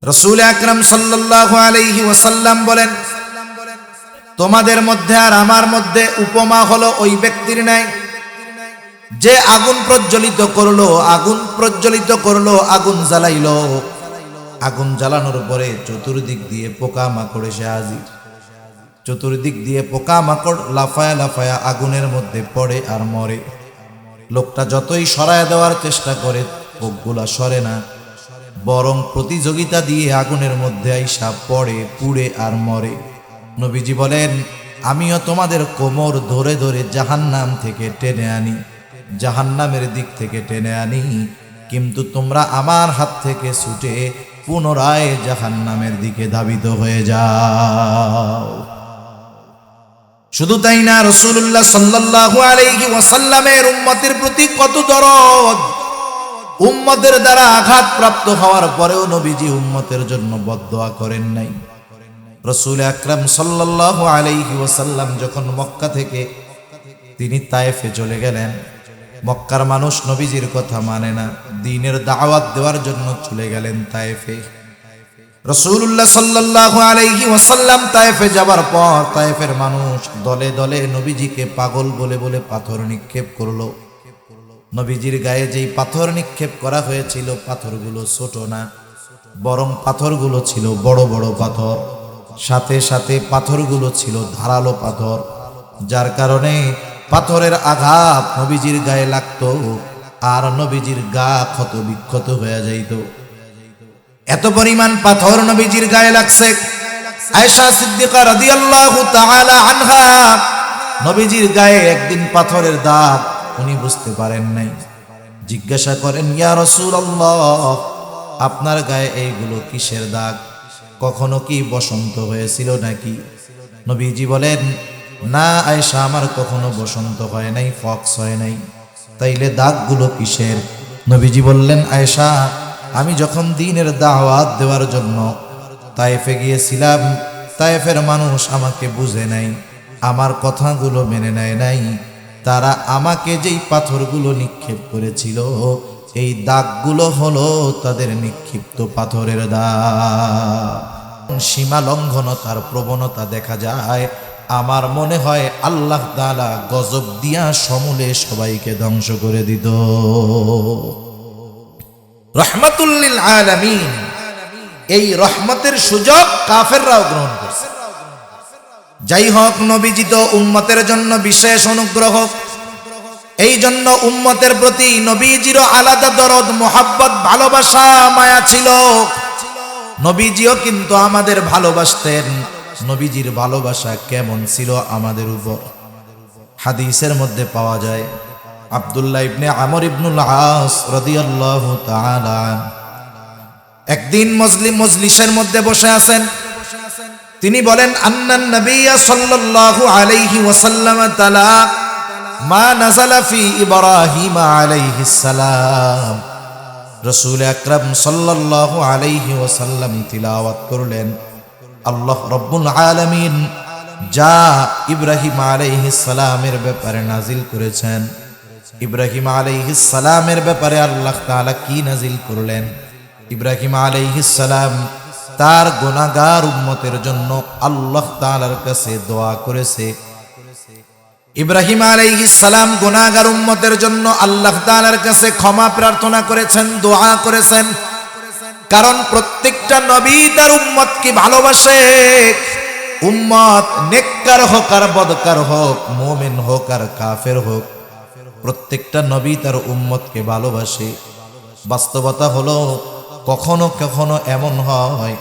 রাসূল আকরাম সাল্লাল্লাহু আলাইহি ওয়াসাল্লাম বলেন, তোমাদের মধ্যে আর আমার মধ্যে উপমা হলো ওই ব্যক্তির ন্যায় যে আগুন প্রজ্বলিত করলো, আগুন জ্বালাইলো। আগুন জ্বালানোর পরে চতুর্দিক দিয়ে পোকামাকড় এসে হাজির। চতুর্দিক দিয়ে পোকামাকড় লাফায়া লাফায়া আগুনের মধ্যে পড়ে আর মরে। লোকটা যতই সরায় দেওয়ার চেষ্টা করে পোকগুলা সরে না, বরং প্রতিযোগিতা দিয়ে আগুনের মধ্যে আইসা পড়ে, পুড়ে আর মরে। নবীজি বলেন, আমিও তোমাদের কোমর ধরে ধরে জাহান্নাম থেকে টেনে আনি, জাহান্নামের দিক থেকে টেনে আনি, কিন্তু তোমরা আমার হাত থেকে ছুটে পুনরায় জাহান্নামের দিকে ধাবিত হয়ে যাও। শুধু তাই না, রাসূলুল্লাহ সাল্লাল্লাহু আলাইহি ওয়াসাল্লামের উম্মতের প্রতি কত দরদ। উম্মতের দ্বারা আঘাতপ্রাপ্ত হওয়ার পরেও নবীজি উম্মতের জন্য বদদোয়া করেন নাই। রাসূল আকরাম সাল্লাল্লাহু আলাইহি ওয়াসাল্লাম যখন মক্কা থেকে তিনি তায়েফে চলে গেলেন, মক্কার মানুষ নবীজির কথা মানে না, দ্বীনের দাওয়াত দেওয়ার জন্য চলে গেলেন তায়েফে। রাসূলুল্লাহ সাল্লাল্লাহু আলাইহি ওয়াসাল্লাম তায়েফে যাবার পর তায়েফের মানুষ দলে দলে নবীজিকে পাগল বলে বলে পাথর নিক্ষেপ করলো। নবীজির গায়ে যেই পাথর নিক্ষেপ করা হয়েছিল, পাথরগুলো ছোট না, বরং পাথরগুলো ছিল বড় বড় পাথর। সাথে সাথে পাথরগুলো ছিল ধারালো পাথর, যার কারণে পাথরের আঘাত নবীজির গায়ে লাগতো আর নবীজির গা ক্ষত বিক্ষত হয়ে যাইত। এত পরিমাণ পাথর নবীজির গায়ে লাগছে। আয়েশা সিদ্দিকা রাদিয়াল্লাহু তাআলা আনহা, নবীজির গায়ে একদিন পাথরের দাগ উনি বুঝতে পারেন নাই। জিজ্ঞাসা করেন, ইয়া রাসূলুল্লাহ, আপনার গায়ে এইগুলো কিসের দাগ? কখনো কি বসন্ত হয়েছিল নাকি? নবীজি বলেন, না আয়েশা, আমার কখনো বসন্ত হয় নাই, ফক্স হয় নাই। তাইলে দাগগুলো কিসের? নবীজি বললেন, আয়েশা, আমি যখন দ্বীনের দাওয়াত দেওয়ার জন্য তায়েফে গিয়েছিলাম, তায়েফের মানুষ আমাকে বুঝে নাই, আমার কথাগুলো মেনে নেয় নাই। তারা আমাকে যেই পাথরগুলো নিক্ষেপ করেছিল, এই দাগগুলো হলো তাদের নিক্ষিপ্ত পাথরের দাগ। সীমা লঙ্ঘনতার প্রবণতা দেখা যায়। আমার মনে হয় আল্লাহ তাআলা গজব দিয়া সমূলে সবাইকে ধ্বংস করে দিত। রহমাতুল লিল আলামিন, এই রহমতের সুযোগ কাফেররাও গ্রহণ করছে। যাই হোক, নবীজি তো উম্মতের জন্য বিশেষ অনুগ্রহ। এই জন্য উম্মতের প্রতি নবীজিরও আলাদা দরদ, মোহাব্বত, ভালোবাসা, মায়া ছিল। নবীজিও কিন্তু আমাদের ভালোবাসতেন। নবীজির ভালোবাসা কেমন ছিল আমাদের উপর? হাদিসের মধ্যে পাওয়া যায়, আব্দুল্লাহ ইবনে আমর ইবনুল আস রাদিয়াল্লাহু তাআলা একদিন মজলিসের মধ্যে বসে আছেন। তিনি বলেন, আন্নান নবিয়্য সাল্লাল্লাহু আলাইহি ওয়াসাল্লাম তালা মা নাযালা ফি ইব্রাহিম আলাইহিস সালাম। রাসূল আকরাম সাল্লাল্লাহু আলাইহি ওয়াসাল্লাম তিলাওয়াত করলেন, আল্লাহ রাব্বুল আলামিন যা ইব্রাহিম আলাইহিস সালামের ব্যাপারে নাজিল করেছেন। ইব্রাহিম আলাইহিস সালামের ব্যাপারে আল্লাহ তাআলা কি নাজিল করলেন? ইব্রাহিম আলাইহিস সালাম তার গুনাহগার উম্মতের জন্য আল্লাহ তাআলার কাছে দোয়া করেছে। ইব্রাহিম আলাইহিস সালাম গুনাহগার উম্মতের জন্য আল্লাহ তাআলার কাছে ক্ষমা প্রার্থনা করেছেন, দোয়া করেছেন। কারণ প্রত্যেকটা নবী তার উম্মতকে ভালোবাসে। উম্মত নেককার হোক আর বদকার হোক, মুমিন হোক আর কাফের হোক, প্রত্যেকটা নবী তার উম্মতকে ভালোবাসে। বাস্তবতা হলো, কখনো কখনো এমন হয়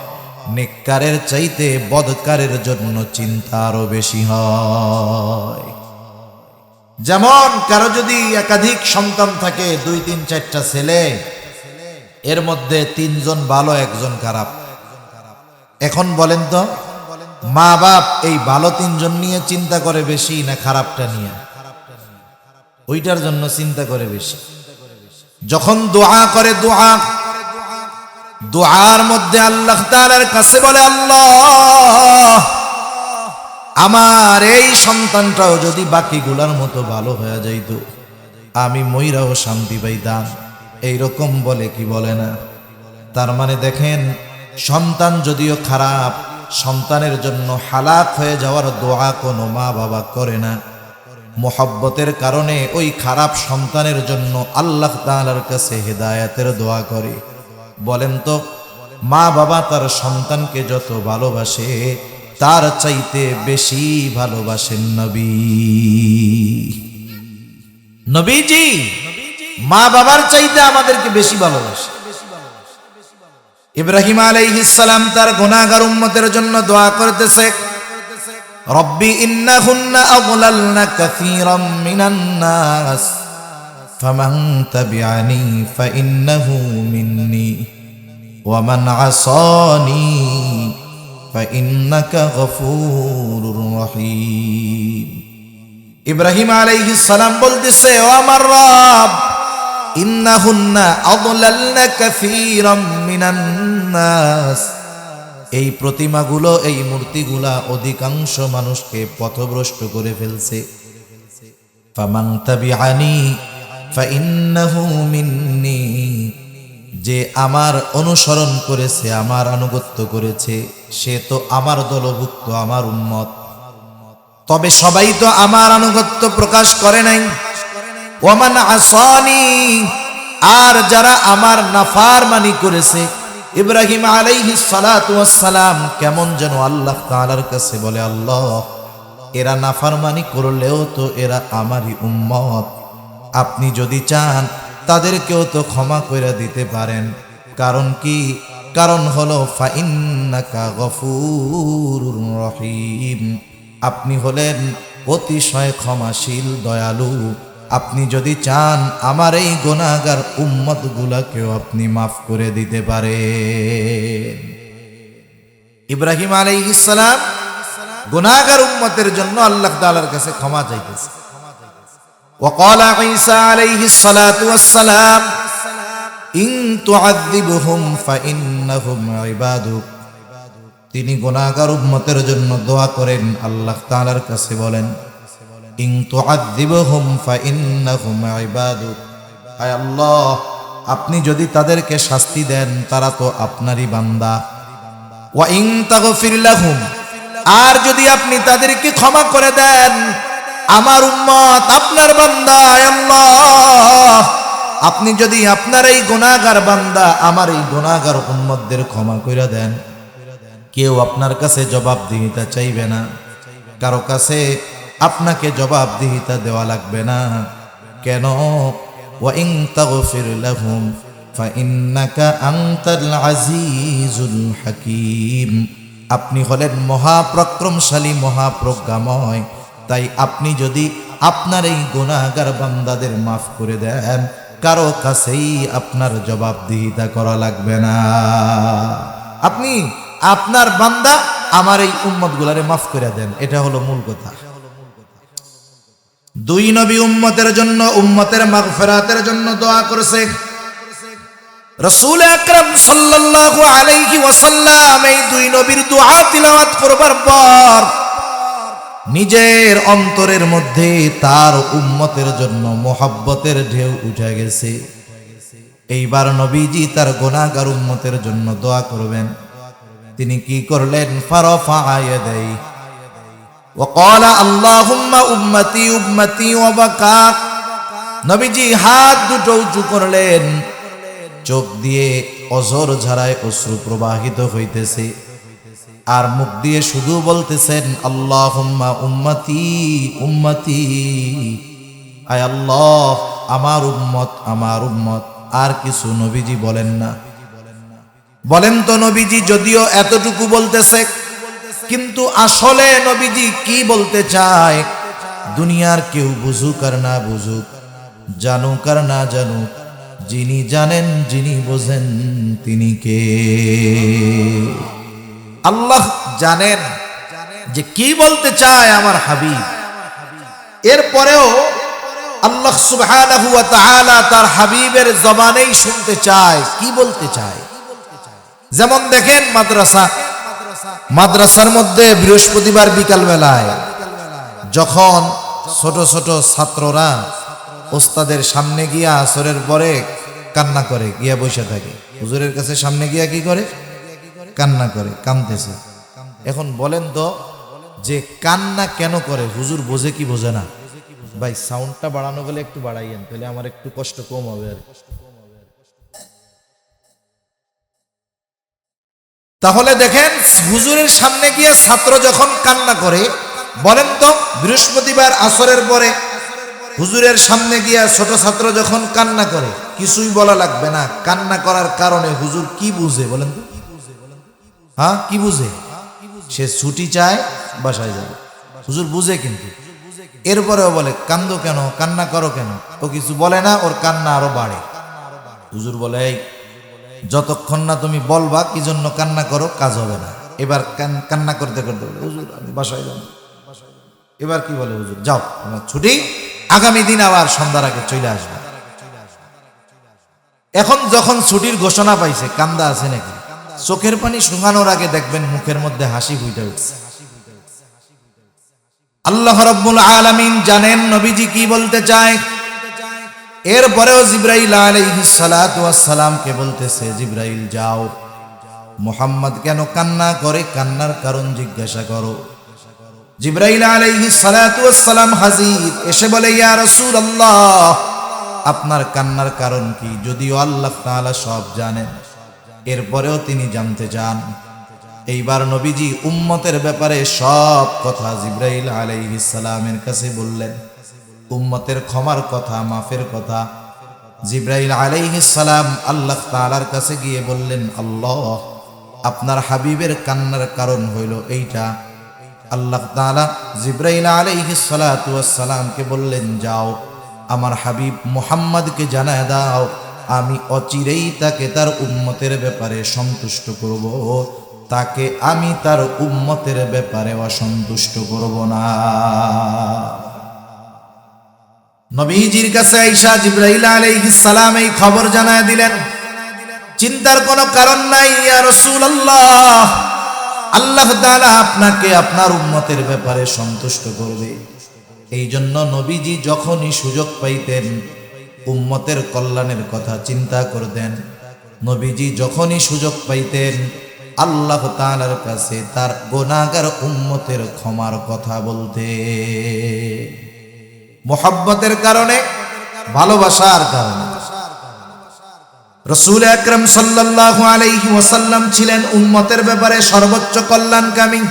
নেককারের চাইতে বদকারের জন্য চিন্তা আরো বেশি হয়। যেমন কারো যদি একাধিক সন্তান থাকে, 2, 3, 4টা ছেলে, এর মধ্যে 3 জন ভালো, 1 জন খারাপ। এখন বলেন তো, মা বাপ এই ভালো 3 জন নিয়ে চিন্তা করে বেশি না খারাপটা নিয়ে? ওইটার জন্য চিন্তা করে বেশি। যখন দোয়া করে, দোয়ার মধ্যে আল্লাহ তাআলার কাছে বলে, আল্লাহ আমার এই সন্তানটাও যদি বাকিগুলার মতো ভালো হয়ে যাইতো, আমি মইরাও শান্তি পাইতাম। এইরকম বলে কি বলে না? তার মানে দেখেন, সন্তান যদিও খারাপ, সন্তানের জন্য হালাক হয়ে যাওয়ার দোয়া কোনো মা বাবা করে না। মোহাব্বতের কারণে ওই খারাপ সন্তানের জন্য আল্লাহ তাআলার কাছে হেদায়েতের দোয়া করে। বলেন তো, মা বাবা তার সন্তানকে যত ভালোবাসে তার চাইতে বেশি ভালোবাসেন নবী। নবীজি মা বাবার চাইতে আমাদেরকে বেশি ভালোবাসে। ইব্রাহিম আলাইহিস সালাম তার গুনাহগার উম্মতের জন্য দোয়া করতেছে, রব্বি ইন্নাহুন্না আযলালনা কাসীরাম মিনান নাস ফামান তাবিআনি ফাইন্নাহু মিন্নি ওয়া মান আসানি ফাইন্নাকা গফুরুর রহিম। ইব্রাহিম আলাইহিস সালাম বলতেছে, ও আমার রব, ইন্নাহুন্না আযলালনা কাসীরাম মিনান নাস, এই প্রতিমাগুলো, এই মূর্তিগুলা অধিকাংশ মানুষকে পথভ্রষ্ট করে ফেলছে। ফামান তাবিআনি ফাইন্নাহু মিন্নি, যে আমার অনুসরণ করেছে, আমার আনুগত্য করেছে, সে তো আমার দলভুক্ত, আমার উম্মত। তবে সবাই তো আমার আনুগত্য প্রকাশ করে নাই। ওয়ামান আসানি, আর যারা আমার নাফরমানি করেছে। ইব্রাহিম আলাইহিস সালাতু ওয়াস সালাম কেমন যেন আল্লাহ তাআলার কাছে বলে, আল্লাহ, এরা নাফরমানি করলেও তো এরা আমারই উম্মত, আপনি যদি চান তাদেরকেও তো ক্ষমা করে দিতে পারেন। কারণ কি? কারণ হলো ফাইন্নাকা গফুরুর রহিম, আপনি হলেন অতিশয় ক্ষমাশীল, দয়ালু। আপনি যদি চান আমার এই গুনাহগার উম্মত গুলাকেও আপনি মাফ করে দিতে পারেন। ইব্রাহিম আলাইহিস সালাম গুনাহগার উম্মতের জন্য আল্লাহ তাআলার কাছে ক্ষমা চাইতেছে। وقال عيسى عليه الصلاة والسلام إن تعذبهم فإنهم عبادك, তিনি গুনাহগার উম্মতের জন্য দোয়া করেন, আল্লাহ তাআলার কাছে বলেন, ইন তুআযিবহুম ফাইন্নাহুম ইবাদুক, আয় আল্লাহ, আপনি যদি তাদেরকে শাস্তি দেন তারা তো আপনারই বান্দা। ওয়া ইন তাগফির লাহুম, আর যদি আপনি তাদেরকে ক্ষমা করে দেন, আমার উম্মত আপনার বান্দা। আয় আল্লাহ, আপনি যদি আপনার এই গুনাহগার বান্দা, আমার এই গুনাহগার উম্মতদের ক্ষমা করে দেন, কেউ আপনার কাছে জবাবদিহিতা চাইবে না, কারো কাছে আপনাকে জবাবদিহিতা দেওয়া লাগবে না। কেন? ওয়া ইন তাগফির লাহুম ফাইন্নাকা আনতাল আজিজুল হাকীম, আপনি হলেন মহাপরাক্রমশালী, মহাপ্রজ্ঞাময়। তাই আপনি যদি আপনার এই গুনাহগার বান্দাদের মাফ করে দেন, কারো কাছেই আপনার জবাবদিহিতা করা লাগবে না। আপনি আপনার বান্দা আমার এই উম্মতগুলারে মাফ করে দেন, এটা হলো মূল কথা। দুই নবী উম্মতের জন্য, উম্মতের মাগফিরাতের জন্য দোয়া করেছে। রাসূল আকরাম সাল্লাল্লাহু আলাইহি ওয়াসাল্লাম এই দুই নবীর দোয়া তিলাওয়াত করবার পর নিজের অন্তরের মধ্যে তার উম্মতের জন্য মোহাব্বতের ঢেউ উঠে গেছে। এইবার নবীজি তার গুনাহগার উম্মতের জন্য দোয়া করবেন। তিনি কি করলেন? ফারাফা ইয়াদাইহি ওয়া ক্বালা আল্লাহুম্মা উম্মতি উম্মতি ওয়া বাকা, নবীজি হাত দুটো উঁচু করলেন, চোখ দিয়ে অঝর ঝরায় অশ্রু প্রবাহিত হইতেছে, আর মুখ দিয়ে শুধু বলতেছেন আল্লাহুম্মা উম্মতি উম্মতি, আয় আল্লাহ আমার উম্মত আমার উম্মত। আর কিছু নবীজি বলেন না। বলেন তো নবীজি যদিও এতটুকু বলতেছে, কিন্তু আসলে নবীজি কি বলতে চায় দুনিয়ার কেউ বুঝুক আর না বুঝুক, জানুক আর না জানুক, যিনি জানেন যিনি বোঝেন তিনি কে? আল্লাহ জানেন যে কি বলতে চায় আমার হাবিব। এরপরেও আল্লাহ সুবহানাহু ওয়া তাআলা তার হাবিবের জবানেই শুনতে চায় কি বলতে চায়। যেমন দেখেন মাদ্রাসার মধ্যে বৃহস্পতিবার বিকাল বেলায় যখন ছোট ছোট ছাত্ররা ওস্তাদের সামনে গিয়া আসরের পরে কান্না করে, গিয়া বসে থাকে, হুজুরের কাছে সামনে গিয়া কি করে? কান্না করে, কাঁদতেছে। এখন বলেন তো যে কান্না কেন করে, হুজুর বোঝে কি বোঝে না? ভাই সাউন্ডটা বাড়ানো গেলে একটু বাড়াইয়েন, তাহলে আমার একটু কষ্ট কম হবে আর। তাহলে দেখেন হুজুরের সামনে গিয়ে ছাত্র যখন কান্না করে, বলেন তো বৃহস্পতিবার আসরের পরে হুজুরের সামনে গিয়া ছোট ছাত্র যখন কান্না করে, কিছুই বলা লাগবে না, কান্না করার কারণে হুজুর কি বুঝে বলেন তো? হ্যাঁ, কি বুঝে? সে ছুটি চায়, বাসায় যাবে। হুজুর বুঝে কিন্তু, এরপরেও বলে কান্দো কেন, কান্না করো কেন? ও কিছু বলে না, ওর কান্না আরো বাড়ে। হুজুর বলে এই যতক্ষণ না তুমি বলবা কি জন্য কান্না করো, কাজ হবে না। এবার কান্না করতে করতে বলে হুজুর আমি বাসায় যাব। এবার কি বলে হুজুর, যাও তোমার ছুটি, আগামী দিন আবার সন্ধ্যার আগে চলে আসবে। এখন যখন ছুটির ঘোষণা পাইছে, কান্দা আছে নাকি? চোখের পানি শুকানোর আগে দেখবেন মুখের মধ্যে হাসি ফুটে উঠছে। আল্লাহ রাব্বুল আলামিন জানেন নবীজি কি বলতে চায়। এরপরেও জিবরাইল আলাইহিস সালাতু ওয়াস সালামকে বলতেছে, জিবরাইল যাও, মুহাম্মদ কেন কান্না করে, কান্নার কারণ জিজ্ঞাসা করো। জিবরাইল আলাইহিস সালাতু ওয়াস সালাম হাজির, এসে বলে ইয়া রাসূলুল্লাহ, আপনার কান্নার কারণ কি? যদিও আল্লাহ তাআলা সব জানেন, এরপরেও তিনি জানতে চান। এইবার নবীজি উম্মতের ব্যাপারে সব কথা জিবরাইল আলাইহিস সালামের কাছে বললেন। উম্মতের ক্ষমার কথা, মাফের কথা জিবরাইল আলাইহিস সালাম আল্লাহ তাআলার কাছে গিয়ে বললেন, আল্লাহ আপনার হাবিবের কান্নার কারণ হইল এইটা। আল্লাহ তাআলা জিবরাইল আলাইহিস সালাতু ওয়াস সালামকে বললেন, যাও আমার হাবিব মুহাম্মদকে জানায় দাও, আমি অচিরেই তাকে তার উম্মতের ব্যাপারে সন্তুষ্ট করব, তাকে আমি তার উম্মতের ব্যাপারে অসন্তুষ্ট করব না। নবীজির কাছে আয়েশা জিবরাইল আলাইহিস সালাম এই খবর জানায় দিলেন। চিন্তার কোনো কারণ নাই ইয়া রাসূলুল্লাহ, আল্লাহ তাআলা আপনাকে আপনার উম্মতের ব্যাপারে সন্তুষ্ট করবে। এই জন্য নবীজি যখনই সুযোগ পাইতেন উম্মতের কল্যাণের কথা চিন্তা করতেন। নবীজি যখনই সুযোগ পাইতেন আল্লাহ তাআলার কাছে তার গুনাহগার উম্মতের ক্ষমার কথা বলতে। মুহাব্বতের কারণে, ভালোবাসার কারণে। রাসূল আকরাম সাল্লাল্লাহু আলাইহি ওয়াসাল্লাম ছিলেন উম্মতের ব্যাপারে সর্বোচ্চ কল্যাণকামী।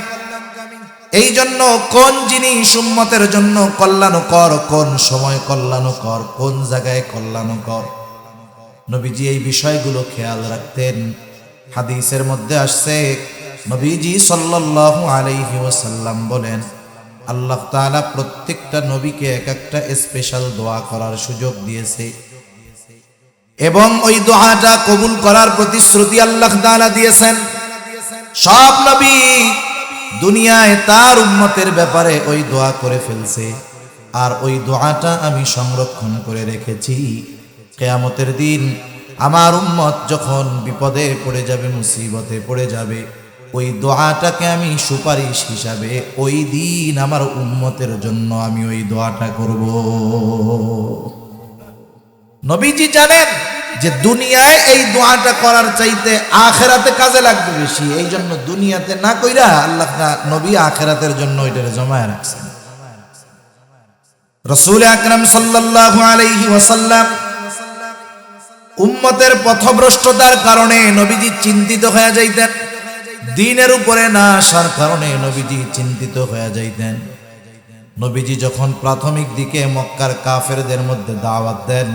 এই জন্য কোন জিনিস উম্মতের জন্য কল্যাণকর, কোন সময় কল্যাণকর, কোন জায়গায় কল্যাণকর, নবীজি এই বিষয়গুলো খেয়াল রাখতেন। হাদিসের মধ্যে আসছে নবীজি সাল্লাল্লাহু আলাইহি ওয়াসাল্লাম বলেন, আল্লাহ তাআলা প্রত্যেকটা নবীকে এক একটা স্পেশাল দোয়া করার সুযোগ দিয়েছে এবং ওই দোয়াটা কবুল করার প্রতিশ্রুতি আল্লাহ তাআলা দিয়েছেন। সব নবী দুনিয়ায় তার উম্মতের ব্যাপারে ওই দোয়া করে ফেলছে, আর ওই দোয়াটা আমি সংরক্ষণ করে রেখেছি। কিয়ামতের দিন আমার উম্মত যখন বিপদে পড়ে যাবে, মুসিবতে পড়ে যাবে, ওই দোয়াটাকে আমি সুপারিশ হিসাবে ওই দিন আমার উম্মতের জন্য আমি ওই দোয়াটা করব। নবীজি জানেন যে দুনিয়ায় এই দোয়াটা করার চাইতে আখিরাতে কাজে লাগবে বেশি। এই জন্য দুনিয়াতে না কইরা আল্লাহ নবী আখিরাতের জন্য ওইটারে জমায় রাখছেন। রাসূল আকরাম সাল্লাল্লাহু আলাইহি ওয়াসাল্লাম উম্মতের পথভ্রষ্টতার কারণে নবীজি চিন্তিত হয়ে যাইতেন। দ্বীনের উপরে না আসার কারণে নবীজি চিন্তিত হয়ে যাইতেন। নবীজি যখন প্রাথমিক দিকে মক্কার কাফেরদের মধ্যে দাওয়াত দেন,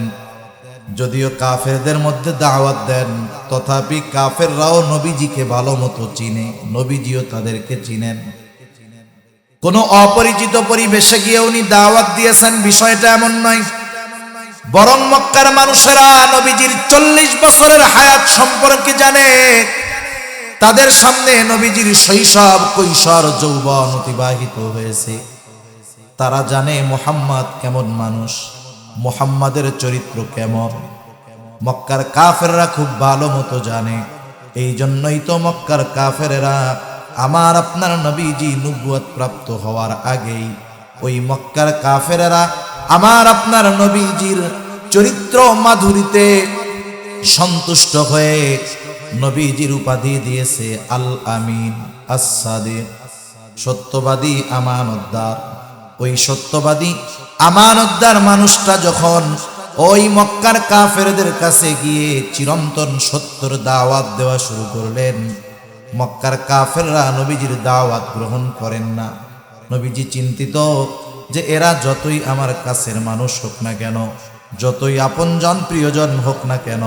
যদিও কাফেরদের মধ্যে দাওয়াত দেন, তথাপি কাফেররাও নবীজিকে ভালো মতো চিনে, নবীজিও তাদেরকে চিনেন। কোনো অপরিচিত পরিবেশে গিয়ে উনি দাওয়াত দিয়েছেন বিষয়টা এমন নয়, বরং মক্কার মানুষেরা নবীজির 40 বছরের হায়াত সম্পর্কে জানে। তাদের সামনে নবীজির শৈশব, কৈশোর, যৌবন অতিবাহিত হয়েছে। তারা জানে মুহাম্মদ কেমন মানুষ, মুহাম্মাদের চরিত্র কেমন। মক্কার কাফেররা খুব ভালো মতো জানে। এই জন্যই তো মক্কার কাফেরেরা আমার আপনার নবীজি নবুয়ত প্রাপ্ত হওয়ার আগেই ওই মক্কার কাফেরেরা আমার আপনার নবীজির চরিত্র মাধুরীতে সন্তুষ্ট হয়ে নবীজির উপাধি দিয়েছে আল আমিন, আস-সাদিক, সত্যবাদী, আমানতদার। ওই সত্যবাদী আমানতদার মানুষটা যখন ওই মক্কার কাফেরদের কাছে গিয়ে চিরন্তন সত্যর দাওয়াত দেওয়া শুরু করলেন, মক্কার কাফেররা নবীজির দাওয়াত গ্রহণ করেন না। নবীজি চিন্তিত যে এরা যতই আমার কাছের মানুষ হোক না কেন, যতই আপনজন প্রিয়জন হোক না কেন,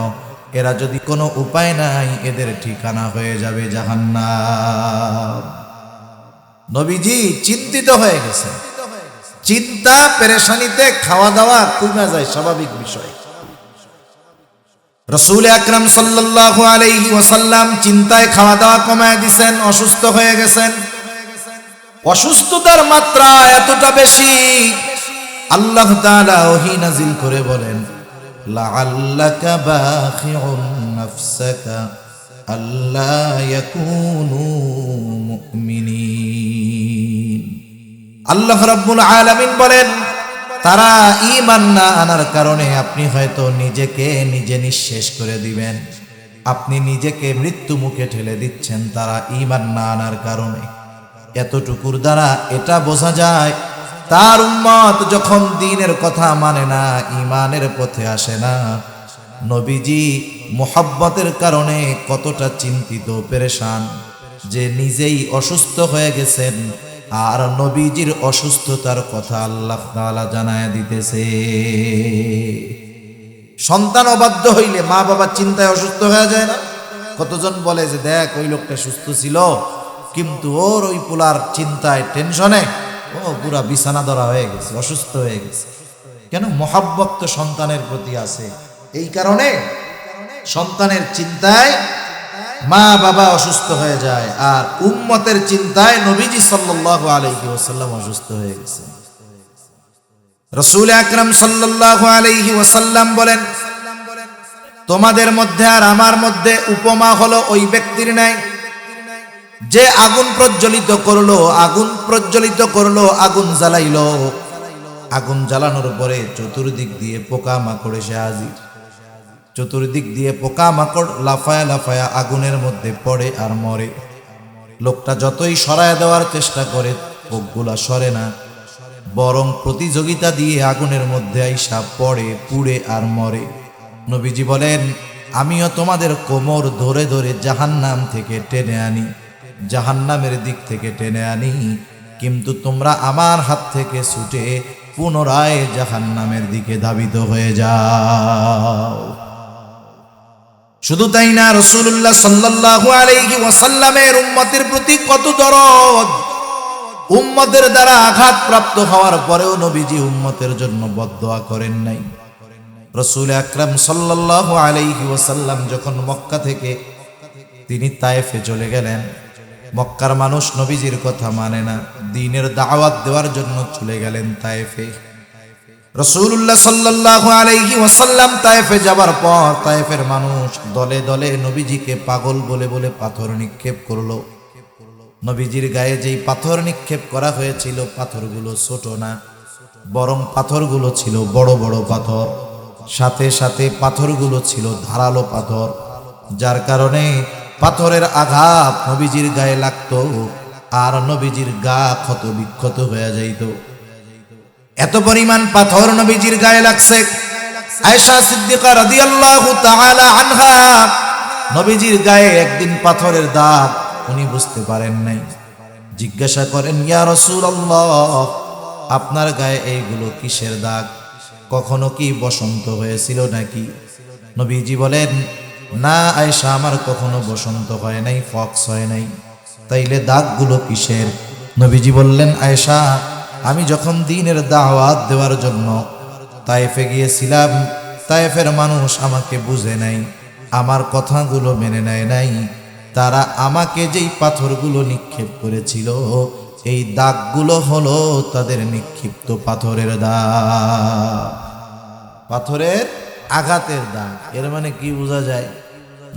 এরা যদি কোনো উপায় নাই, এদের ঠিকানা হয়ে যাবে জাহান্নাম। নবীজি চিন্তিত হয়ে গেছে। চিন্তা পেরেশানিতে খাওয়া দাওয়া কমে যায়, স্বাভাবিক বিষয়। রাসূল আকরাম সাল্লাল্লাহু আলাইহি ওয়াসাল্লাম চিন্তায় খাওয়া দাওয়া কমায় দিয়েছেন, অসুস্থ হয়ে গেছেন। অসুস্থতার মাত্রা এতটা বেশি, আল্লাহ তাআলা ওহী নাজিল করে বলেন, লাআল্লাকা বাখিউন নাফসাকা আল্লা ইয়াকুনু মুমিনিন। আল্লাহ রাব্বুল আলামিন বলেন, তারা ঈমান না আনার কারণে আপনি হয়তো নিজেকে নিজে নিঃশেষ করে দিবেন, আপনি নিজেকে মৃত্যু মুখে ঠেলে দিচ্ছেন তারা ঈমান না আনার কারণে। এতটুকুর দ্বারা এটা বোঝা যায় তার উম্মত যখন দ্বীনের কথা মানে না, ঈমানের পথে আসে না, নবীজি মুহাব্বতের কারণে কতটা চিন্তিত পেরেশান, যে নিজেই অসুস্থ হয়ে গেছেন আর নবীজির অসুস্থতার কথা আল্লাহ তাআলা জানায় দিতেছে। সন্তান অবাধ্য হইলে মা বাবা চিন্তায় অসুস্থ হয়ে যায় না? কতজন বলে যে দেখ ওই লোকটা সুস্থ ছিল, কিন্তু ওর ওই পোলার চিন্তায় টেনশনে ও পুরা বিছানা ধরা হয়ে গেছে, অসুস্থ হয়ে গেছে। কেন? মহাব্বত তো সন্তানের প্রতি আছে, এই কারণে সন্তানের চিন্তায় মা বাবা অসুস্থ হয়ে যায়, আর উম্মতের চিন্তায় নবীজি সাল্লাল্লাহু আলাইহি ওয়াসাল্লাম অসুস্থ হয়ে গেছে। রাসূল আকরাম সাল্লাল্লাহু আলাইহি ওয়াসাল্লাম বলেন, তোমাদের মধ্যে আর আমার মধ্যে উপমা হলো ওই ব্যক্তির ন্যায় যে আগুন প্রজ্বলিত করলো, আগুন জ্বালাইলো। আগুন জ্বালানোর পরে চতুর্দিক দিয়ে পোকা মাকড় এসে হাজির। চতুর্দিক দিয়ে পোকা মাকড় লাফায়া লাফায়া আগুনের মধ্যে পড়ে আর মরে। লোকটা যতই সরায় দেওয়ার চেষ্টা করে পোকগুলা সরে না, বরং প্রতিযোগিতা দিয়ে আগুনের মধ্যে আইসা পড়ে, পুড়ে আর মরে। নবীজি বলেন, আমিও তোমাদের কোমর ধরে ধরে জাহান্নাম থেকে টেনে আনি, জাহান্নামের দিক থেকে টেনে আনি, কিন্তু তোমরা আমার হাত থেকে ছুটে পুনরায় জাহান্নামের দিকে ধাবিত হয়ে যাও। শুধু তাই না, রাসূলুল্লাহ সাল্লাল্লাহু আলাইহি ওয়াসাল্লামের উম্মতের প্রতি কত দরদ। উম্মতের দ্বারা আঘাতপ্রাপ্ত হওয়ার পরেও নবীজি উম্মতের জন্য বদদোয়া করেন নাই। রাসূল আকরাম সাল্লাল্লাহু আলাইহি ওয়াসাল্লাম যখন মক্কা থেকে তিনি তায়েফে চলে গেলেন, মক্কার মানুষ নবীজির কথা মানে না, দ্বীনের দাওয়াত দেওয়ার জন্য চলে গেলেন তায়েফে। রাসূলুল্লাহ সাল্লাল্লাহু আলাইহি ওয়াসাল্লাম তায়েফে যাবার পর তায়েফের মানুষ দলে দলে নবীজিকে পাগল বলে বলে পাথর নিক্ষেপ করলো। নবীজির গায়ে যেই পাথর নিক্ষেপ করা হয়েছিল, পাথরগুলো ছোট না, বরং পাথরগুলো ছিল বড় বড় পাথর, সাথে সাথে পাথরগুলো ছিল ধারালো পাথর, যার কারণে পাথরের আঘাত নবীজির গায়ে লাগতো আর নবীজির গা ক্ষত বিক্ষত হয়ে যাইত। এত পরিমাণ পাথর নবীজির গায়ে লাগছে। আয়েশা সিদ্দিকা রাদিয়াল্লাহু তাআলা আনহা, নবীজির গায়ে একদিন পাথরের দাগ উনি বুঝতে পারেন নাই। জিজ্ঞাসা করেন, ইয়া রাসূলুল্লাহ, আপনার গায়ে এইগুলো কিসের দাগ? কখনো কি বসন্ত হয়েছিল নাকি? নবীজি বলেন, না আয়েশা, আমার কখনো বসন্ত হয় নাই, ফক্স হয় নাই। তাইলে দাগগুলো কিসের? নবীজি বললেন, আয়েশা, আমি যখন দ্বীনের দাওয়াত দেওয়ার জন্য তায়েফে গিয়েছিলাম, তায়েফের মানুষ আমাকে বুঝে নাই, আমার কথাগুলো মেনে নেয় নাই। তারা আমাকে যেই পাথরগুলো নিক্ষেপ করেছিল, এই দাগগুলো হলো তাদের নিক্ষিপ্ত পাথরের দাগ, পাথরের আঘাতের দাগ। এর মানে কি বোঝা যায়?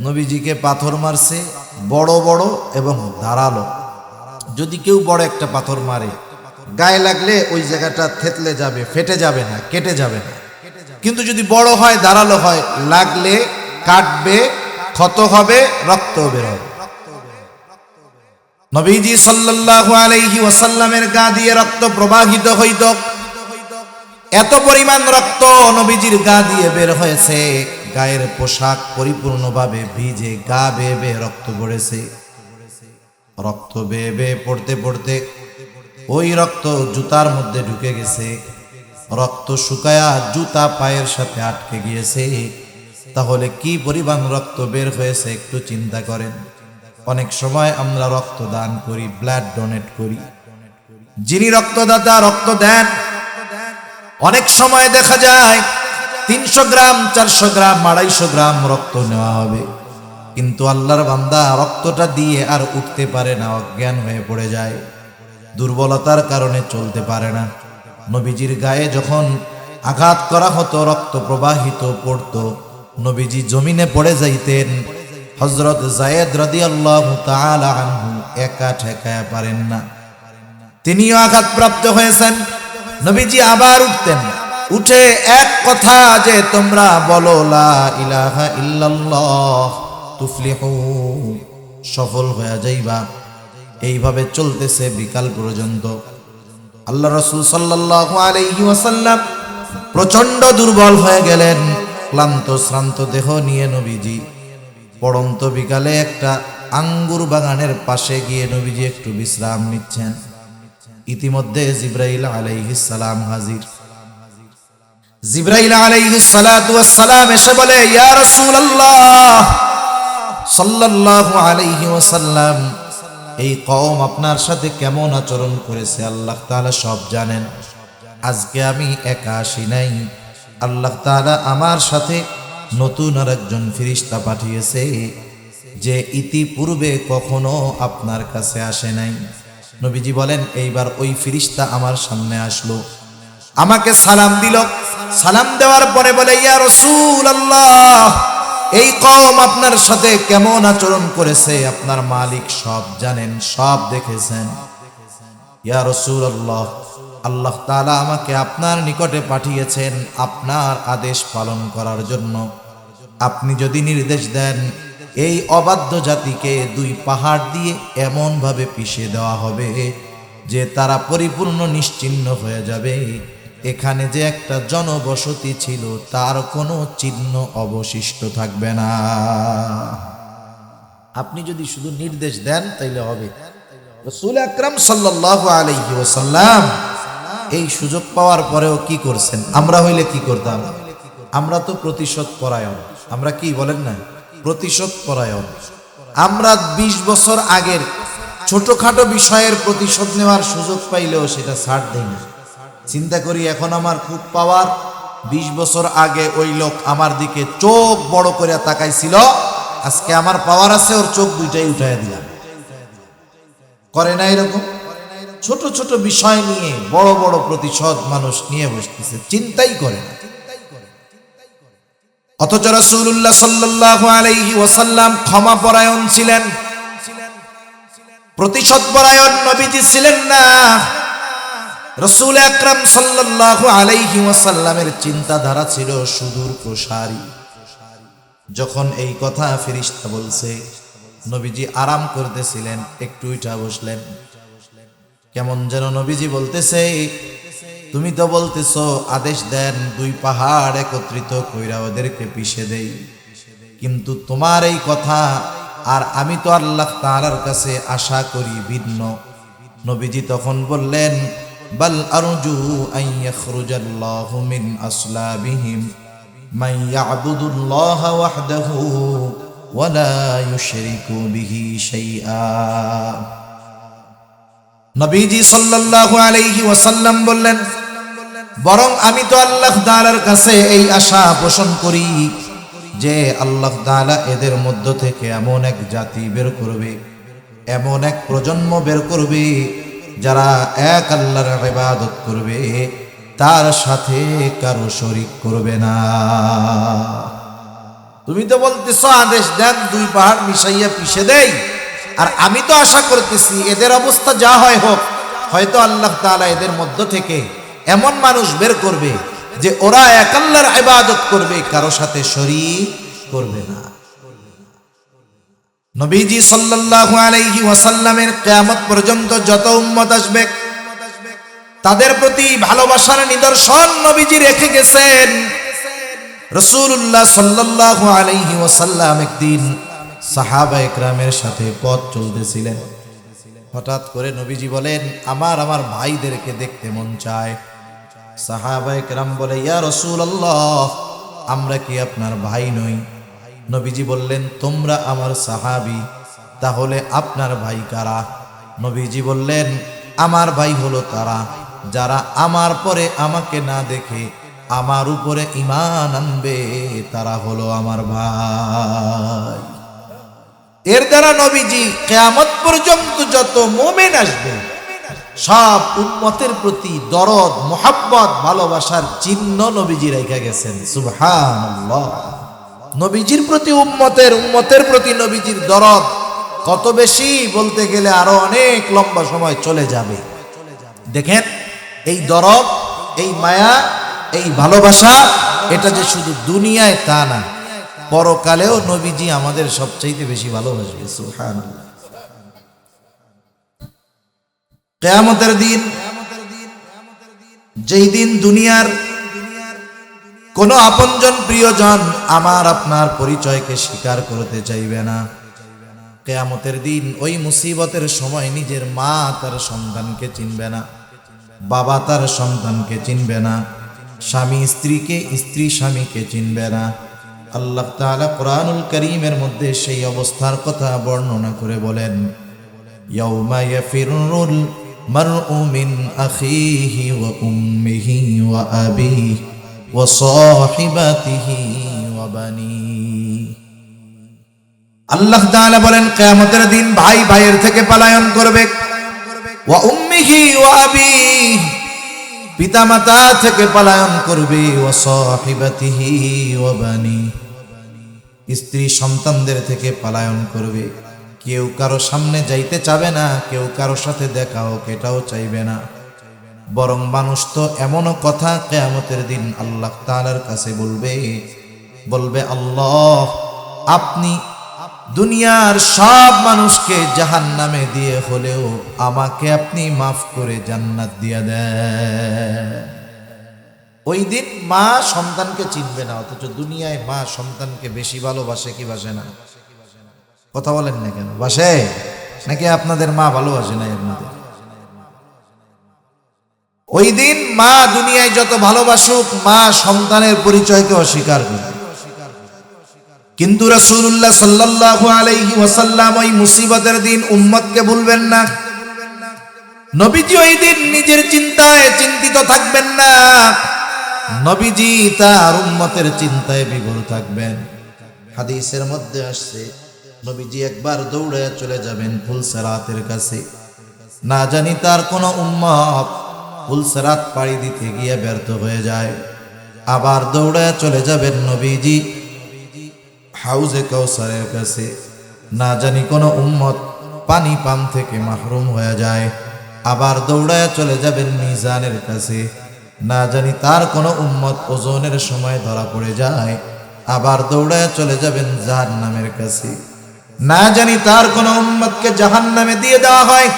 নবীজিকে পাথর মারছে বড় বড় এবং ধারালো। যদি কেউ বড় একটা পাথর মারে, গায়ে লাগলে ওই জায়গাটা থেতলে যাবে, ফেটে যাবে না, কেটে যাবে না। কিন্তু যদি বড় হয়, ধারালো হয়, লাগলে কাটবে, ক্ষত হবে, রক্ত বের হবে। নবীজি সাল্লাল্লাহু আলাইহি ওয়াসাল্লামের গা দিয়ে রক্ত প্রবাহিত হইত। এত পরিমাণ রক্ত নবীজির গা দিয়ে বের হয়েছে, গায়ের পোশাক পরিপূর্ণভাবে ভিজে, গা বেয়ে বেয়ে রক্ত পড়েছে। রক্ত বেয়ে বেয়ে পড়তে পড়তে ওই রক্ত জুতার মধ্যে ঢুকে গেছে। রক্ত শুকায়া জুতা পায়ের সাথে আটকে গিয়েছে। তাহলে কি পরিমাণ রক্ত বের হয়েছে একটু চিন্তা করেন। অনেক সময় আমরা রক্ত দান করি, ব্লাড ডোনেট করি। যিনি রক্তদাতা রক্ত দেন, অনেক সময় দেখা যায় 300 গ্রাম, 400 গ্রাম, 250 গ্রাম রক্ত নেওয়া হবে, কিন্তু আল্লাহর বান্দা রক্তটা দিয়ে আর উঠতে পারে না, অজ্ঞান হয়ে পড়ে যায়, দুর্বলতার কারণে চলতে পারে না। নবীজির গায়ে যখন আঘাত করা হতো, রক্ত প্রবাহিত পড়তো, নবীজি জমিনে পড়ে যাইতেন। হযরত যায়েদ রাদিয়াল্লাহু তাআলা আনহু একা ঠেকায়া পারেন না, তিনিও আঘাতপ্রাপ্ত হয়েছেন। নবীজি আবার উঠতেন, উঠে এক কথা যে তোমরা বলো লা ইলাহা ইল্লাল্লাহ তুফলিহু, সফল হয়ে যাইবা। এইভাবে চলতেছে বিকাল পর্যন্ত। আল্লাহ রাসূল সাল্লাল্লাহু আলাইহি ওয়াসাল্লাম প্রচন্ড দুর্বল হয়ে গেলেন। ক্লান্ত শ্রান্ত দেহ নিয়ে নবীজি পড়ন্ত বিকালে একটা আঙ্গুর বাগানের পাশে গিয়ে নবীজি একটু বিশ্রাম নিচ্ছেন। ইতিমধ্যে জিবরাইল আলাইহিস সালাম হাজির। জিবরাইল আলাইহিস সালাতু ওয়াস সালাম এসে বলে, ইয়া রাসূলুল্লাহ সাল্লাল্লাহু আলাইহি ওয়াসাল্লাম, এই কওম আপনার সাথে কেমন আচরণ করেছে আল্লাহ তাআলা সব জানেন। আজকে আমি একা আসি নাই, আল্লাহ তাআলা আমার সাথে নতুন আরেকজন ফেরেশতা পাঠিয়েছে, যে ইতিপূর্বে কখনো আপনার কাছে আসে নাই। নবীজি বলেন, এইবার ওই ফেরেশতা আমার সামনে আসলো, আমাকে সালাম দিল। সালাম দেওয়ার পরে বলে, ইয়া রাসূলুল্লাহ, এই কওম আপনার সাথে কেমন আচরণ করেছে আপনার মালিক সব জানেন, সব দেখেছেন। ইয়া রাসূলুল্লাহ, আল্লাহ তাআলা আমাকে আপনার নিকটে পাঠিয়েছেন আপনার আদেশ পালন করার জন্য। আপনি যদি নির্দেশ দেন, এই অবাধ্য জাতিকে 2 পাহাড় দিয়ে এমন ভাবে পিষে দেওয়া হবে যে তারা পরিপূর্ণ নিশ্চিহ্ন হয়ে যাবে। এখানে যে একটা জনবসতি ছিল তার কোনো চিহ্ন অবশিষ্ট থাকবে না। আপনি যদি শুধু নির্দেশ দেন তাইলে হবে। রাসূল আকরাম সাল্লাল্লাহু আলাইহি ওয়াসাল্লাম এই সুযোগ পাওয়ার পরেও কি করছেন? আমরা হইলে কি করতাম? আমরা তো প্রতিশোধ পরায়ণ। আমরা কি বলেন না, প্রতিশোধ পরায়ণ। আমরা 20 বছর আগের ছোটখাটো বিষয়ের প্রতিশোধ নেওয়ার সুযোগ পাইলেও সেটা ছাড় দেই না। চিন্তা করি, এখন আমার খুব পাওয়ার, 20 বছর আগে ওই লোক আমার দিকে চোখ বড় করে তাকাইছিল, আজকে আমার পাওয়ার আছে, ওর চোখ দুইটাই উঠাইয়া দিলাম। করে না এরকম? ছোট ছোট বিষয় নিয়ে বড় বড় প্রতিশোধ মানুষ নিয়ে বসতেছে, চিন্তাই করে না। অথচ রাসূলুল্লাহ সাল্লাল্লাহু আলাইহি ওয়াসাল্লাম ক্ষমা পরায়ণ ছিলেন, প্রতিশোধ পরায়ণ নবীজি ছিলেন না। রাসূল আকরাম সাল্লাল্লাহু আলাইহি ওয়াসাল্লামের চিন্তাধারা ছিল সুদূর প্রসারী। যখন এই কথা ফেরেশতা বলছে, নবীজি আরাম করতেছিলেন, একটু উঠা বসলেন। কেমন যেন নবীজি বলতেছে, তুমি তো বলতেছো আদেশ দেন 2 পাহাড় একত্রিত কইরা ওদেরকে পিষে দেই, কিন্তু তোমার এই কথা আর আমি তো আল্লাহ তাআলার কাছে আশা করি ভিন্ন। নবীজি তখন বললেন, বাল আরজু আন ইয়াখরুজাল্লাহু মিন আসলাবিহিম মান ইয়াবুদুল্লাহ ওয়াহদাহু ওয়া লা ইউশরিকু বিহি শাইআ। নবীজি সাল্লাল্লাহু আলাইহি ওয়াসাল্লাম বললেন, বরং আমি তো আল্লাহ তাআলার কাছে এই আশা পোষণ করি যে আল্লাহ তাআলা এদের মধ্য থেকে এমন এক জাতি বের করবে, এমন এক প্রজন্ম বের করবে যারা এক আল্লাহর ইবাদত করবে, তার সাথে কারো শরীক করবে না। তুমি তো বলতেছো আদেশ দেন 2 পাহাড় মিশাইয়া পিষে দেই, আর আমি তো আশা করতেছি এদের অবস্থা যা হয় হোক, হয়তো আল্লাহ তাআলা এদের মধ্য থেকে এমন মানুষ বের করবে যে ওরা এক আল্লাহর ইবাদত করবে, কারো সাথে শরীক করবে না। নবীজি সাল্লাল্লাহু আলাইহি ওয়াসাল্লামের কিয়ামত পর্যন্ত যত উম্মত আসবে তাদের প্রতি ভালোবাসার নিদর্শন নবীজি রেখে গেছেন। রাসূলুল্লাহ সাল্লাল্লাহু আলাইহি ওয়াসাল্লাম একদিন সাহাবায়ে কেরামের সাথে পথ চলতেছিলেন। হঠাৎ করে নবীজি বলেন, আমার ভাইদেরকে দেখতে মন চায়। সাহাবায়ে কেরাম বলে, ইয়া রাসূলুল্লাহ, আমরা কি আপনার ভাই নই? নবীজি বললেন, তোমরা আমার সাহাবী, তাহলে আপনার ভাই কারা? নবীজি বললেন, আমার ভাই হলো তারা যারা আমার পরে আমাকে না দেখে আমার উপরে ঈমান আনবে, তারা হলো আমার ভাই। এর দ্বারা নবীজি কিয়ামত পর্যন্ত যত মুমিন আসবে সব উম্মতের প্রতি দরদ, মোহাব্বত, ভালোবাসার চিহ্ন নবীজি রেখে গেছেন। সুবহানাল্লাহ। নবীজির প্রতি উম্মতের প্রতি নবীজির দরদ কত বেশি বলতে গেলে আরো অনেক লম্বা সময় চলে যাবে। দেখেন, এই দরদ, এই মায়া, এই ভালোবাসা, এটা যে শুধু দুনিয়ায় তা না, পরকালেও নবীজি আমাদের সবচাইতে বেশি ভালোবাসবে। সুবহানাল্লাহ। কিয়ামতের দিন, যেই দিন দুনিয়ার কোন আপনজন প্রিয়জন আমার আপনার পরিচয়কে স্বীকার করতে চাইবে না, কিয়ামতের দিন ওই মুসিবতের সময় নিজের মা তার সন্তানকে চিনবে না, বাবা তার সন্তানকে চিনবে না, স্বামী স্ত্রীকে, স্ত্রী স্বামীকে চিনবে না। আল্লাহ তাআলা কোরআনুল কারীমের মধ্যে সেই অবস্থার কথা বর্ণনা করে বলেন, ইয়াউমা ইয়াফিরুল মারউ মিন আখিহি ওয়া উম্মিহি ওয়া আবিহি ওয়া সাহিবাতিহি ওয়া বানিহি। আল্লাহ তাআলা বলেন, কিয়ামতের দিন ভাই ভাইয়ের থেকে পলায়ন করবে, ওয়া উম্মিহি ওয়া আবিহি, পিতামাতা থেকে পলায়ন করবে, ওয়া সাহিবাতিহি ওয়া বানিহি, স্ত্রী সন্তানদের থেকে পলায়ন করবে। কেউ কারো সামনে যাইতে চাবে না, কেউ কারো সাথে দেখা হোক এটাও চাইবে না। বরং মানুষ তো এমনও কথা কিয়ামতের দিন আল্লাহ তাআলার কাছে বলবে, আল্লাহ, আপনি দুনিয়ার সব মানুষকে জাহান্নামে দিয়ে হলেও আমাকে আপনি মাফ করে জান্নাত দিয়ে দেন। ওই দিন মা সন্তানকে চিনবে না, অথচ দুনিয়ায় মা সন্তানকে বেশি ভালোবাসে কি বাসে না? কথা বলেন না কেন? বাসে নাকি আপনাদের মা ভালোবাসে না? আপনাদের ওই দিন মা দুনিয়ায় যত ভালোবাসুক, মা সন্তানের পরিচয়কে অস্বীকার করবে। কিন্তু রাসূলুল্লাহ সাল্লাল্লাহু আলাইহি ওয়াসাল্লাম ওই মুসিবতের দিন উম্মতকে ভুলবেন না। নবীজি ওই দিন নিজের চিন্তায় চিন্তিত থাকবেন না, নবীজি তার উম্মতের চিন্তায় বিভোর থাকবেন। হাদিসের মধ্যে আসছে, নবীজি একবার দৌড়ে চলে যাবেন ফুলসিরাতের কাছে। না জানি তার কোন উম্মত ফুলসিরাত পাড়ি দিতে গিয়ে ব্যর্থ হয়ে যায়। আবার দৌড়ে চলে যাবেন নবীজি হাউজে কাউসারের কাছে। না জানি কোন উম্মত পানি পান থেকে মাহরুম হয়ে যায়। আবার দৌড়ায় চলে যাবেন মিজানের কাছে। না জানি তার কোনো উম্মত ওজনের সময় ধরা পড়ে যায়। আবার দৌড়ায় চলে যাবেন জাহান্নামের কাছে। না জানি তার কোনো উম্মতকে জাহান্নামে দিয়ে দেওয়া হয়।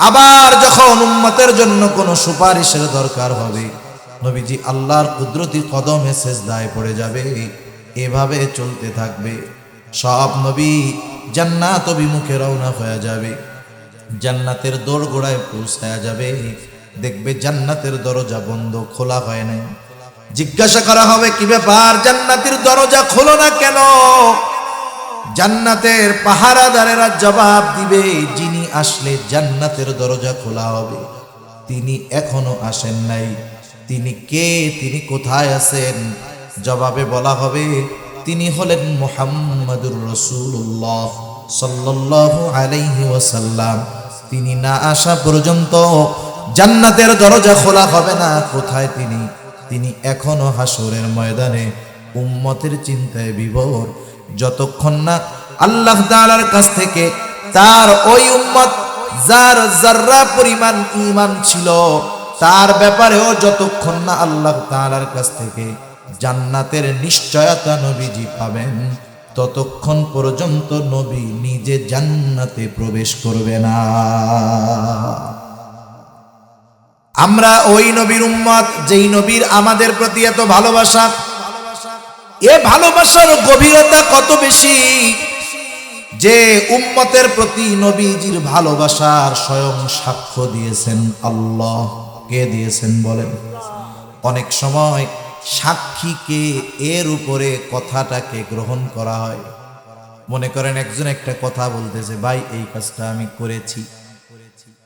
আবার যখন উম্মতের জন্য কোনো সুপারিশের দরকার হবে, নবীজি আল্লাহর কুদরতি কদমে সেজদায় পড়ে যাবে। এভাবে চলতে থাকবে। সব নবী জান্নাত অভিমুখে রওনা হয়ে যাবে। জান্নাতের দোরগোড়ায় পৌঁছায়া যাবে, দেখবে জান্নাতের দরজা বন্ধ, খোলা হয় নাই। জিজ্ঞাসা করা হবে, কি ব্যাপার, জান্নাতের দরজা খোলো না কেন? জান্নাতের পাহারাদারেরা জবাব দিবে, যিনি আসলে জান্নাতের দরজা খোলা হবে তিনি এখনো আসেন নাই। তিনি কে? তিনি কোথায় আছেন? জবাবে বলা হবে, তিনি হলেন মুহাম্মাদুর রাসূলুল্লাহ সাল্লাল্লাহু আলাইহি ওয়াসাল্লাম। তিনি না আসা পর্যন্ত জান্নাতের দরজা খোলা হবে না। কোথায় তিনি? তিনি এখনো হাসরের ময়দানে উম্মতের চিন্তায় বিভোর। যতক্ষণ না আল্লাহ তাআলার কাছ থেকে তার ওই উম্মত যার যাররা পরিমাণ ঈমান ছিল তার ব্যাপারেও যতক্ষণ না আল্লাহ তাআলার কাছ থেকে জান্নাতের নিশ্চয়তা নবীজি পাবেন, ততক্ষণ পর্যন্ত নবী নিজে জান্নাতে প্রবেশ করবে না। আমরা ওই নবীর উম্মত যেই নবীর আমাদের প্রতি এত ভালোবাসা, এ ভালোবাসার গভীরতা কত বেশি যে উম্মতের প্রতি নবীজির ভালোবাসার স্বয়ং সাক্ষ্য দিয়েছেন আল্লাহ। কে দিয়েছেন বলেন? অনেক সময় সাক্ষীকে এর উপরে কথাটাকে গ্রহণ করা হয়। মনে করেন একজন একটা কথা বলতেছে, ভাই এই কাজটা আমি করেছি,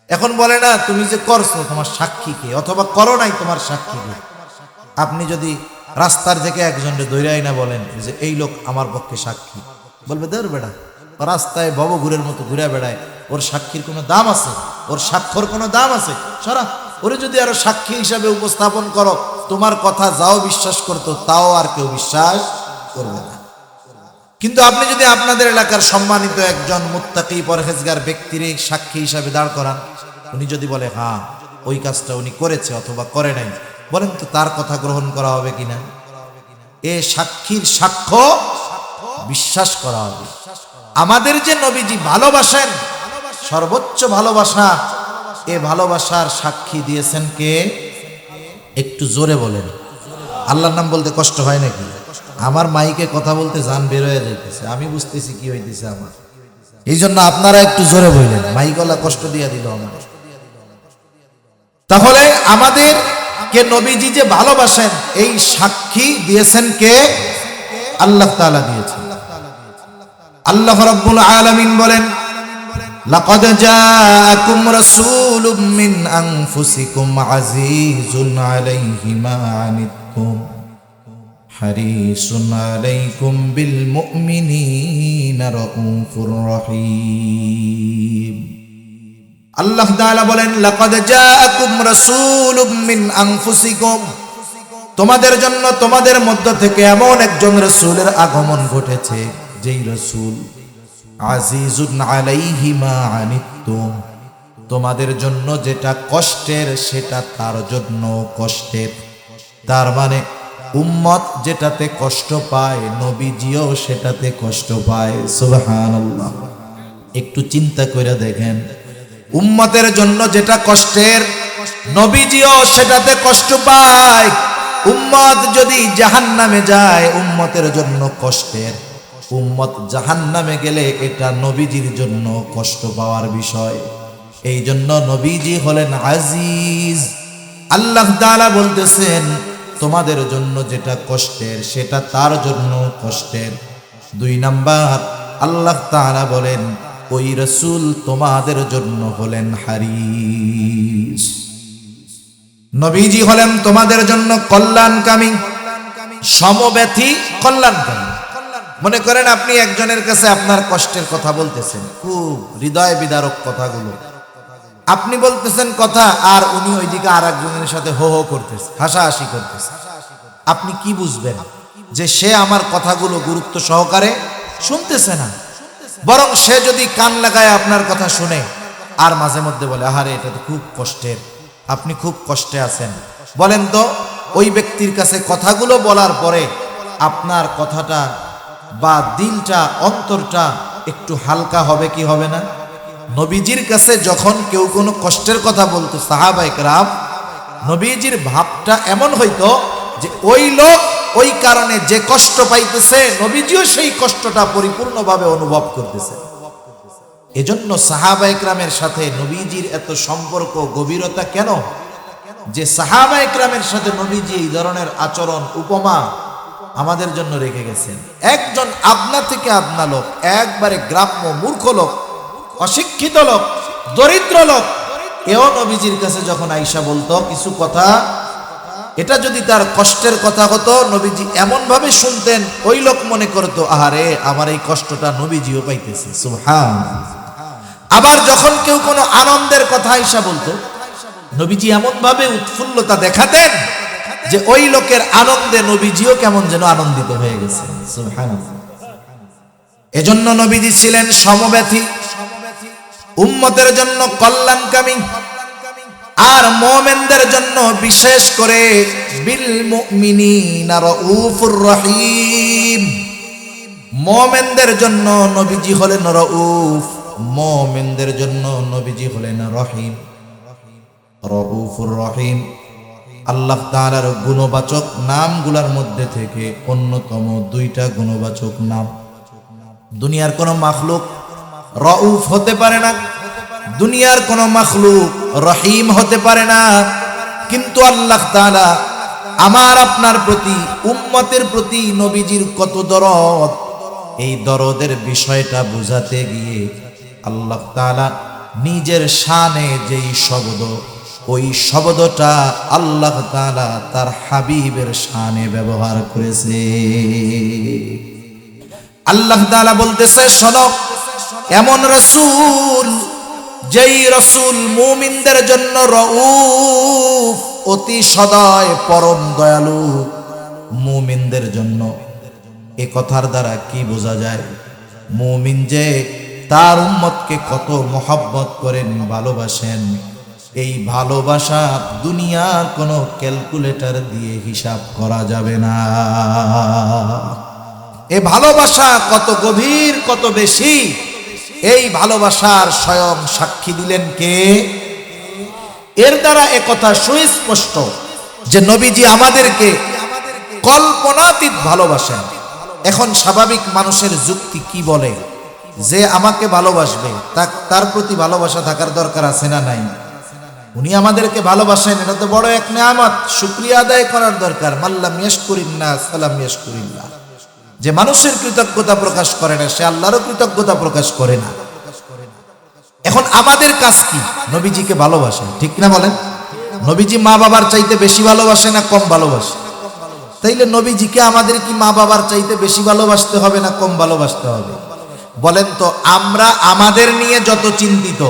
এখন বলে না তুমি যে করছো তোমার সাক্ষীকে, অথবা করো নাই তোমার সাক্ষীকে। আপনি যদি রাস্তার থেকে একজনকে দৈরাই না বলেন যে এই লোক আমার পক্ষে সাক্ষী, বলবে ধর বেড়া, রাস্তায় ভবঘুরের মতো ঘুরে বেড়ায়, ওর সাক্ষীর কোনো দাম আছে? ওর সাক্ষর কোনো দাম আছে? সরা, ওরে যদি আরো সাক্ষী হিসাবে উপস্থাপন করো, তোমার কথা যাও বিশ্বাস করতো তাও আর কেউ বিশ্বাস করবে না। কিন্তু আপনি যদি আপনাদের এলাকার সম্মানিত একজন মুত্তাকি পরহেজগার ব্যক্তির সাক্ষী হিসাবে দাঁড় করান, উনি যদি বলে হ্যাঁ ওই কাজটা উনি করেছে অথবা করে নাই, বলেন তো তার কথা গ্রহণ করা হবে কিনা? এ সাক্ষীর সাক্ষ্য বিশ্বাস করা হবে। আমাদের যে নবীজি ভালোবাসেন, সর্বোচ্চ ভালোবাসা, এ ভালোবাসার সাক্ষী দিয়েছেন কে? একটু জোরে বলেন। আল্লাহর নাম বলতে কষ্ট হয় নাকি? আমার মাইকে কথা বলতে জান বের হয়ে যাইতেছে, আমি বুঝতেছি কি হইতেছে আমার, এই জন্য আপনারা একটু জোরে বললেন, মাইকওয়ালা কষ্ট দিয়ে দিল আমার। তাহলে আমাদের কে নবীজি যে ভালোবাসেন এই সাক্ষী দিয়েছেন কে? আল্লাহ তাআলা দিয়েছেন। আল্লাহ রাব্বুল আলামিন বলেন, লাকাদ জাআকুম রাসূলুম মিন আনফুসিকুম আজিজুন আলাইহি মা আনিতুম হারিসুন আলাইকুম বিল মুমিনিনা রাউফুর রহিম। আল্লাহ তাআলা বলেন, লাকাদ জাআকুম রাসূলুম মিন আনফুসিকুম, তোমাদের জন্য তোমাদের মধ্য থেকে এমন একজন রাসূলের আগমন ঘটেছে, যেই রাসূল আজিজুন আলাইহি মা আনিতুম, তোমাদের জন্য যেটা কষ্টের সেটা তার জন্য কষ্টের। তার মানে উম্মত যেটাতে কষ্ট পায় নবীজিও সেটাতে কষ্ট পায়। সুবহানাল্লাহ। একটু চিন্তা করে দেখেন, উম্মতের জন্য যেটা কষ্টের নবীজিও সেটাতে কষ্ট পায়। উম্মত যদি জাহান্নামে যায় উম্মতের জন্য কষ্টের, উম্মত জাহান্নামে গেলে এটা নবীজির জন্য কষ্ট পাওয়ার বিষয়। এই জন্য নবীজি হলেন আজিজ। আল্লাহ তাআলা বলতেছেন তোমাদের জন্য যেটা কষ্টের সেটা তার জন্য কষ্টের। 2 নাম্বার, আল্লাহ তাআলা বলেন ওই রাসূল তোমাদের জন্য হলেন হারিস। নবীজি হলেন তোমাদের জন্য কল্যাণকামী, সমব্যথী কল্যাণকামী। মনে করেন আপনি একজনের কাছে আপনার কষ্টের কথা বলতেছেন, খুব হৃদয় বিদারক কথাগুলো আপনি বলতেছেন কথা, আর উনি ওইদিকে আর একজনের সাথে হো হো করতেছে, হাসাহাসি করতেছে। আপনি কি বুঝবেন যে সে আমার কথাগুলো গুরুত্ব সহকারে শুনতেছে না, বরং সে যদি কান লাগায় আপনার কথা শুনে আর মাঝে মধ্যে বলে আহারে এটা তো খুব কষ্টের, আপনি খুব কষ্টে আছেন, বলেন তো ওই ব্যক্তির কাছে কথাগুলো বলার পরে আপনার কথাটা বা দিলটা, অন্তরটা একটু হালকা হবে কি হবে না? নবীজির কাছে যখন কেউ কোনো কষ্টের কথা বলতো সাহাবায়ে কেরাম, নবীজির ভাবটা এমন হইতো যে ওই লোক ওই কারণে যে কষ্ট পাইতেছে নবীজিও সেই কষ্টটা পরিপূর্ণভাবে অনুভব করতেছে। এজন্য সাহাবায়ে কেরামের সাথে নবীজির এত সম্পর্ক, গভীরতা কেন? যে সাহাবায়ে কেরামের সাথে নবীজি এই ধরনের আচরণ, উপমা আমাদের জন্য রেখে গেছেন। একজন আপনা থেকে আপনা লোক, একবারে গ্রাম্য মূর্খ লোক, অশিক্ষিত লোক, দরিদ্র লোক, এও নবীজির কাছে যখন আয়েশা বলতো কিছু কথা, এটা যদি তার কষ্টের কথা হতো নবীজি এমন ভাবে শুনতেন ওই লোক মনে করতো আহারে আমার এই কষ্টটা নবীজিও পাইতেছে। সুবহানাল্লাহ। আবার যখন কেউ কোনো আনন্দের কথা আয়েশা বলতো, নবীজি এমন ভাবে উৎফুল্লতা দেখাতেন যে ওই লোকের আনন্দে নবীজিও কেমন যেন আনন্দিত হয়ে গেছে। সুবহানাল্লাহ। এজন্য নবীজি ছিলেন সমব্যথী, উম্মতের জন্য কল্যাণকামী, আর মুমিনদের জন্য বিশেষ করে বিল মুমিনিনা রাউফুর রহিম। মুমিনদের জন্য নবীজি হলেন রউফ, মুমিনদের জন্য নবীজি হলেন রহিম, রউফুর রহিম। আল্লাহ তাআলার গুণবাচক নামগুলোর মধ্যে থেকে অন্যতম দুইটা গুণবাচক নাম। দুনিয়ার কোন মাখলুক রউফ হতে পারে না, দুনিয়ার কোন মাখলুক রহিম হতে পারে না, কিন্তু আল্লাহ তাআলা আমার আপনার প্রতি, উম্মতের প্রতি নবীজির কত দরদ, এই দরদের বিষয়টা বুঝাতে গিয়ে আল্লাহ তাআলা নিজের শানে যেই শব্দ, ওই শব্দটা আল্লাহ তাআলা তার হাবিবের শানে ব্যবহার করেছে। আল্লাহ তাআলা বলতেছে, শোনো, এমন রাসূল, যেই রাসূল মুমিনদের জন্য রউফ, অতি সদয়, পরম দয়ালু, মুমিনদের জন্য। এ কথার দ্বারা কি বোঝা যায়? মুমিন যে তার উম্মতকে কত মহব্বত করেন, ভালোবাসেন, এই ভালোবাসা দুনিয়ার কোনো ক্যালকুলেটর দিয়ে হিসাব করা যাবে না। এ ভালোবাসা কত গভীর, কত বেশি, এই ভালোবাসার স্বয়ং সাক্ষী দিলেন কে? এর দ্বারা একথা সুস্পষ্ট যে নবীজি আমাদেরকে কল্পনাতীত ভালোবাসেন। এখন স্বাভাবিক মানুষের যুক্তি কি বলে? যে আমাকে ভালোবাসবে তার প্রতি ভালোবাসা থাকার দরকার আছে না নাই? উনি আমাদেরকে ভালোবাসেন, এটা তো বড় এক নেয়ামত, শুকরিয়া আদায় করার দরকার। মাল্লাম ইয়াশকুরিন্নাস ফালাম ইয়াশকুরিল্লাহ। যে মানুষের কৃতজ্ঞতা প্রকাশ করে না, সে আল্লাহরও কৃতজ্ঞতা প্রকাশ করে না। এখন আমাদের কাজ কি? নবীজিকে ভালোবাসে, ঠিক না বলেন? নবীজি মা বাবার চাইতে বেশি ভালোবাসে না কম ভালোবাসে? তাইলে নবীজিকে আমাদের কি মা বাবার চাইতে বেশি ভালোবাসতে হবে না কম ভালোবাসতে হবে? বলেন তো, আমরা আমাদের নিয়ে যত চিন্তিত,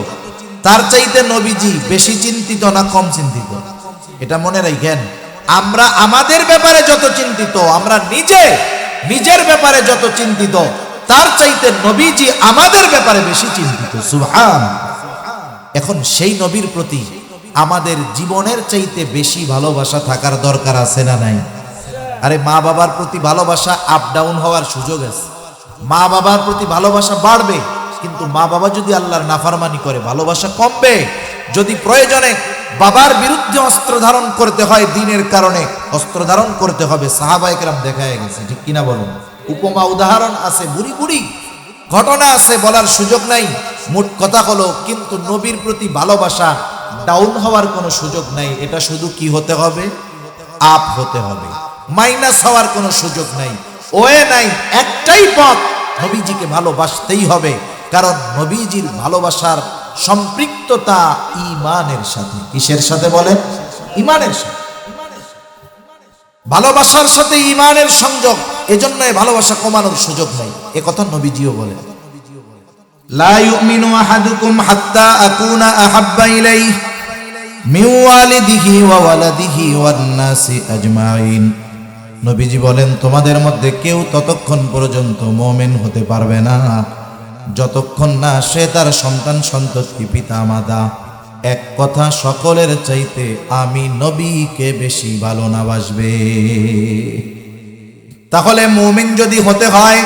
তার চাইতে নবীজি বেশি চিন্তিত না কম চিন্তিত? এটা মনে রাখেন। আমরা আমাদের ব্যাপারে যত চিন্তিত, আমরা নিজের ব্যাপারে যত চিন্তিত, তার চাইতে নবীজি আমাদের ব্যাপারে বেশি চিন্তিত। সুবহান। এখন সেই নবীর প্রতি আমাদের জীবনের চাইতে বেশি ভালোবাসা থাকার দরকার আছে না নাই? আরে মা বাবার প্রতি ভালোবাসা আপ ডাউন হওয়ার সুযোগ আছে। মা বাবার প্রতি ভালোবাসা বাড়বে, কিন্তু মা বাবা যদি আল্লাহর নাফরমানি করে ভালোবাসা কমবে। যদি প্রয়োজনে বাবার বিরুদ্ধে অস্ত্র ধারণ করতে হয়, দ্বীনের কারণে অস্ত্র ধারণ করতে হবে। সাহাবায়ে কেরাম দেখায় গেছে, ঠিক কিনা বলেন? উপমা উদাহরণ আছে, বুড়ি বুড়ি ঘটনা আছে, বলার সুযোগ নাই। মোট কথা হলো, কিন্তু নবীর প্রতি ভালোবাসা ডাউন হওয়ার কোনো সুযোগ নাই। এটা শুধু কি হতে হবে? আপ হতে হবে, মাইনাস হওয়ার কোনো সুযোগ নাই, ওয়ে নাই। একটাই পথ, নবীজিকে ভালোবাসতেই হবে। কারণ নবীজির ভালোবাসার সম্পৃক্ততা ঈমানের সাথে। কিসের সাথে বলেন? ঈমানের সাথে। ভালোবাসার সাথে ঈমানের সংযোগ, এজন্য ভালোবাসা কমানোর সুযোগ নাই। এ কথা নবীজিও বলেন, লা ইউমিনু আহাদুকুম হাত্তা আকুনা আহাব্বা ইলাইহি মিন ওয়ালিদিহি ওয়া ওয়ালাদিহি ওয়ান নাসি আজমাইন। নবীজি বলেন, তোমাদের মধ্যে কেউ ততক্ষণ পর্যন্ত মুমিন হতে পারবে না যতক্ষণ না সে তার সন্তান সন্ততি পিতা মাতা, এক কথা সকলের চাইতে আমি নবীকে বেশি ভালো না বাসবে। তাহলে মুমিন যদি হতে হয়,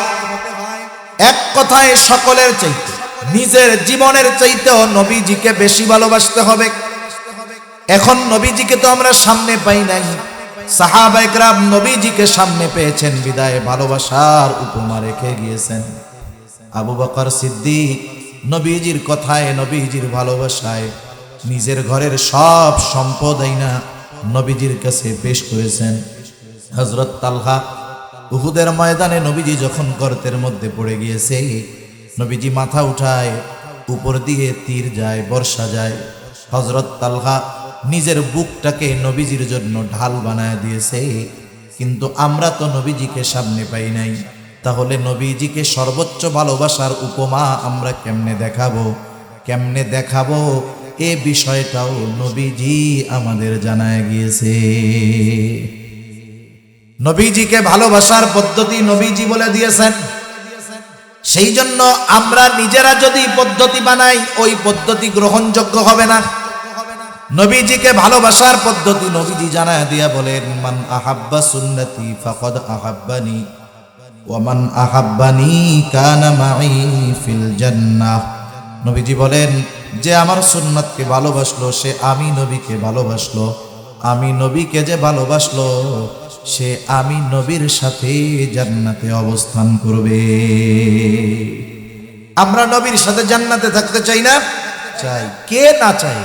এক কথায় সকলের চাইতে, নিজের জীবনের চাইতেও নবীজিকে বেশি ভালোবাসতে হবে। এখন নবীজিকে তো আমরা সামনে পাই নাই, সাহাবায়ে কেরাম নবীজিকে সামনে পেয়েছেন, বিদায় ভালোবাসার উপমা রেখে গিয়েছেন। আবু বকর সিদ্দিক নবীজির কথায়, নবীজির ভালোবাসায় নিজের ঘরের সব সম্পদ আইনা নবীজির কাছে পেশ করেছেন। হযরত তালহা উহুদের ময়দানে নবীজি যখন গর্তের মধ্যে পড়ে গিয়েছে, নবীজি মাথা উঠায়, উপর দিয়ে তীর যায়, বর্ষা যায়। হযরত তালহা নিজের বুকটাকে নবীজির জন্য ঢাল বানায় দিয়েছে। কিন্তু আমরা তো নবীজিকে সামনে পাই নাই, তাহলে নবীজিকে সর্বোচ্চ ভালোবাসার উপমা আমরা কেমনে দেখাবো এ বিষয়টাও নবীজি আমাদের জানায় গিয়েছে। নবীজিকে ভালোবাসার পদ্ধতি নবীজি বলে দিয়েছেন। সেই জন্য আমরা নিজেরা যদি পদ্ধতি বানাই, ওই পদ্ধতি গ্রহণযোগ্য হবে না। নবীজিকে ভালোবাসার পদ্ধতি নবীজি জানায় দিয়া বলেন, মান আহাব্বা সুন্নতি ফাকাদ আহাব্বানি, ওয়ামান আহাব্বানি কানা মাই ফিল জান্নাহ। নবীজি বলেন, যে আমার সুন্নাতকে ভালোবাসলো সে আমি নবীকে ভালোবাসলো, আমি নবীকে যে ভালোবাসলো সে আমি নবীর সাথে জান্নাতে অবস্থান করবে। আমরা নবীর সাথে জান্নাতে থাকতে চাই না? চাই। কে না চাই?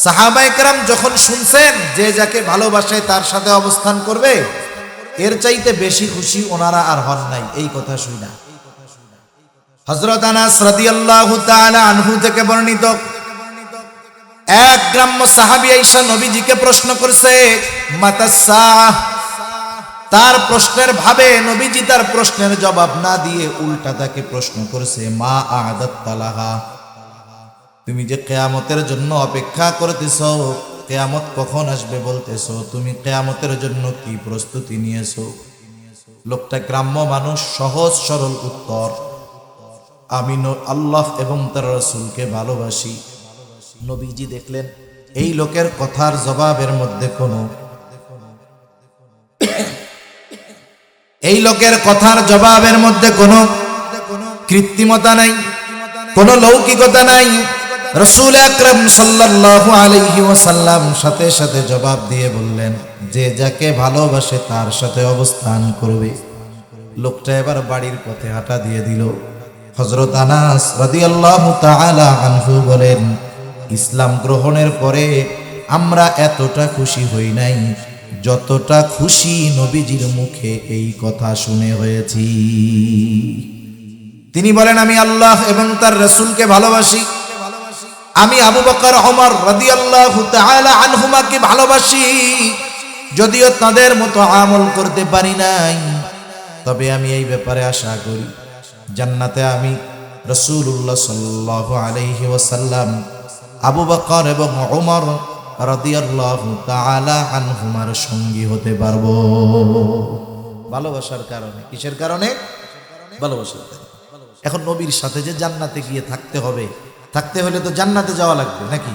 সাহাবায়ে কেরাম যখন শুনছেন যে যাকে ভালোবাসে তার সাথে অবস্থান করবে, এর চাইতে বেশি খুশি ওনারা আর হন নাই এই কথা শুই না। হযরত আনাস রাদিয়াল্লাহু তাআলা আনহু থেকে বর্ণিত, এক গ্রাম্য সাহাবী আয়েশা নবীজিকে প্রশ্ন করছে মাতাস সাআহ। তার প্রশ্নের ভাবে নবীজি তার প্রশ্নের জবাব না দিয়ে উল্টা তাকে প্রশ্ন করছে মা আ'দাত্তা লাহা। তুমি যে কিয়ামতের জন্য অপেক্ষা করতেছো, কিয়ামত কখন আসবে বলতেছো, তুমি কিয়ামতের জন্য কি প্রস্তুতি নিয়েছো? লোকটা গ্রাম্য মানুষ, সহজ সরল উত্তর, আমি আল্লাহ এবং তার রাসূলকে ভালোবাসি। নবীজি দেখলেন এই লোকের কথার জবাবের মধ্যে কোনো কৃত্রিমতা নাই, কোনো লৌকিকতা নাই। রাসূল আকরাম সাল্লাল্লাহু আলাইহি ওয়াসাল্লাম সাথে সাথে জবাব দিয়ে বললেন, যে যাকে ভালোবাসে তার সাথে অবস্থান করবে। লোকটা এবার বাড়ির পথে হাঁটা দিয়ে দিল। হযরত আনাস রাদিয়াল্লাহু তাআলা আনহু বলেন, ইসলাম গ্রহণের পরে আমরা এতটা খুশি হই নাই যতটা খুশি নবীজির মুখে এই কথা শুনে হয়েছি। তিনি বলেন, আমি আল্লাহ এবং তার রাসূলকে ভালোবাসি, আমি আবু বকর ওমর রাদিয়াল্লাহু তাআলা আনহুমাকে ভালোবাসি, যদিও তাদের মতো আমল করতে পারি নাই, তবে আমি এই ব্যাপারে আশা করি জান্নাতে আমি রাসূলুল্লাহ সাল্লাল্লাহু আলাইহি ওয়াসাল্লাম, আবু বকর এবং ওমর রাদিয়াল্লাহু তাআলা আনহুমার সঙ্গী হতে পারবো। ভালোবাসার কারণে। কিসের কারণে? ভালোবাসার কারণে। এখন নবীর সাথে যে জান্নাতে গিয়ে থাকতে হবে, থাকতে হলে তো জান্নাতে যাওয়া লাগবে নাকি?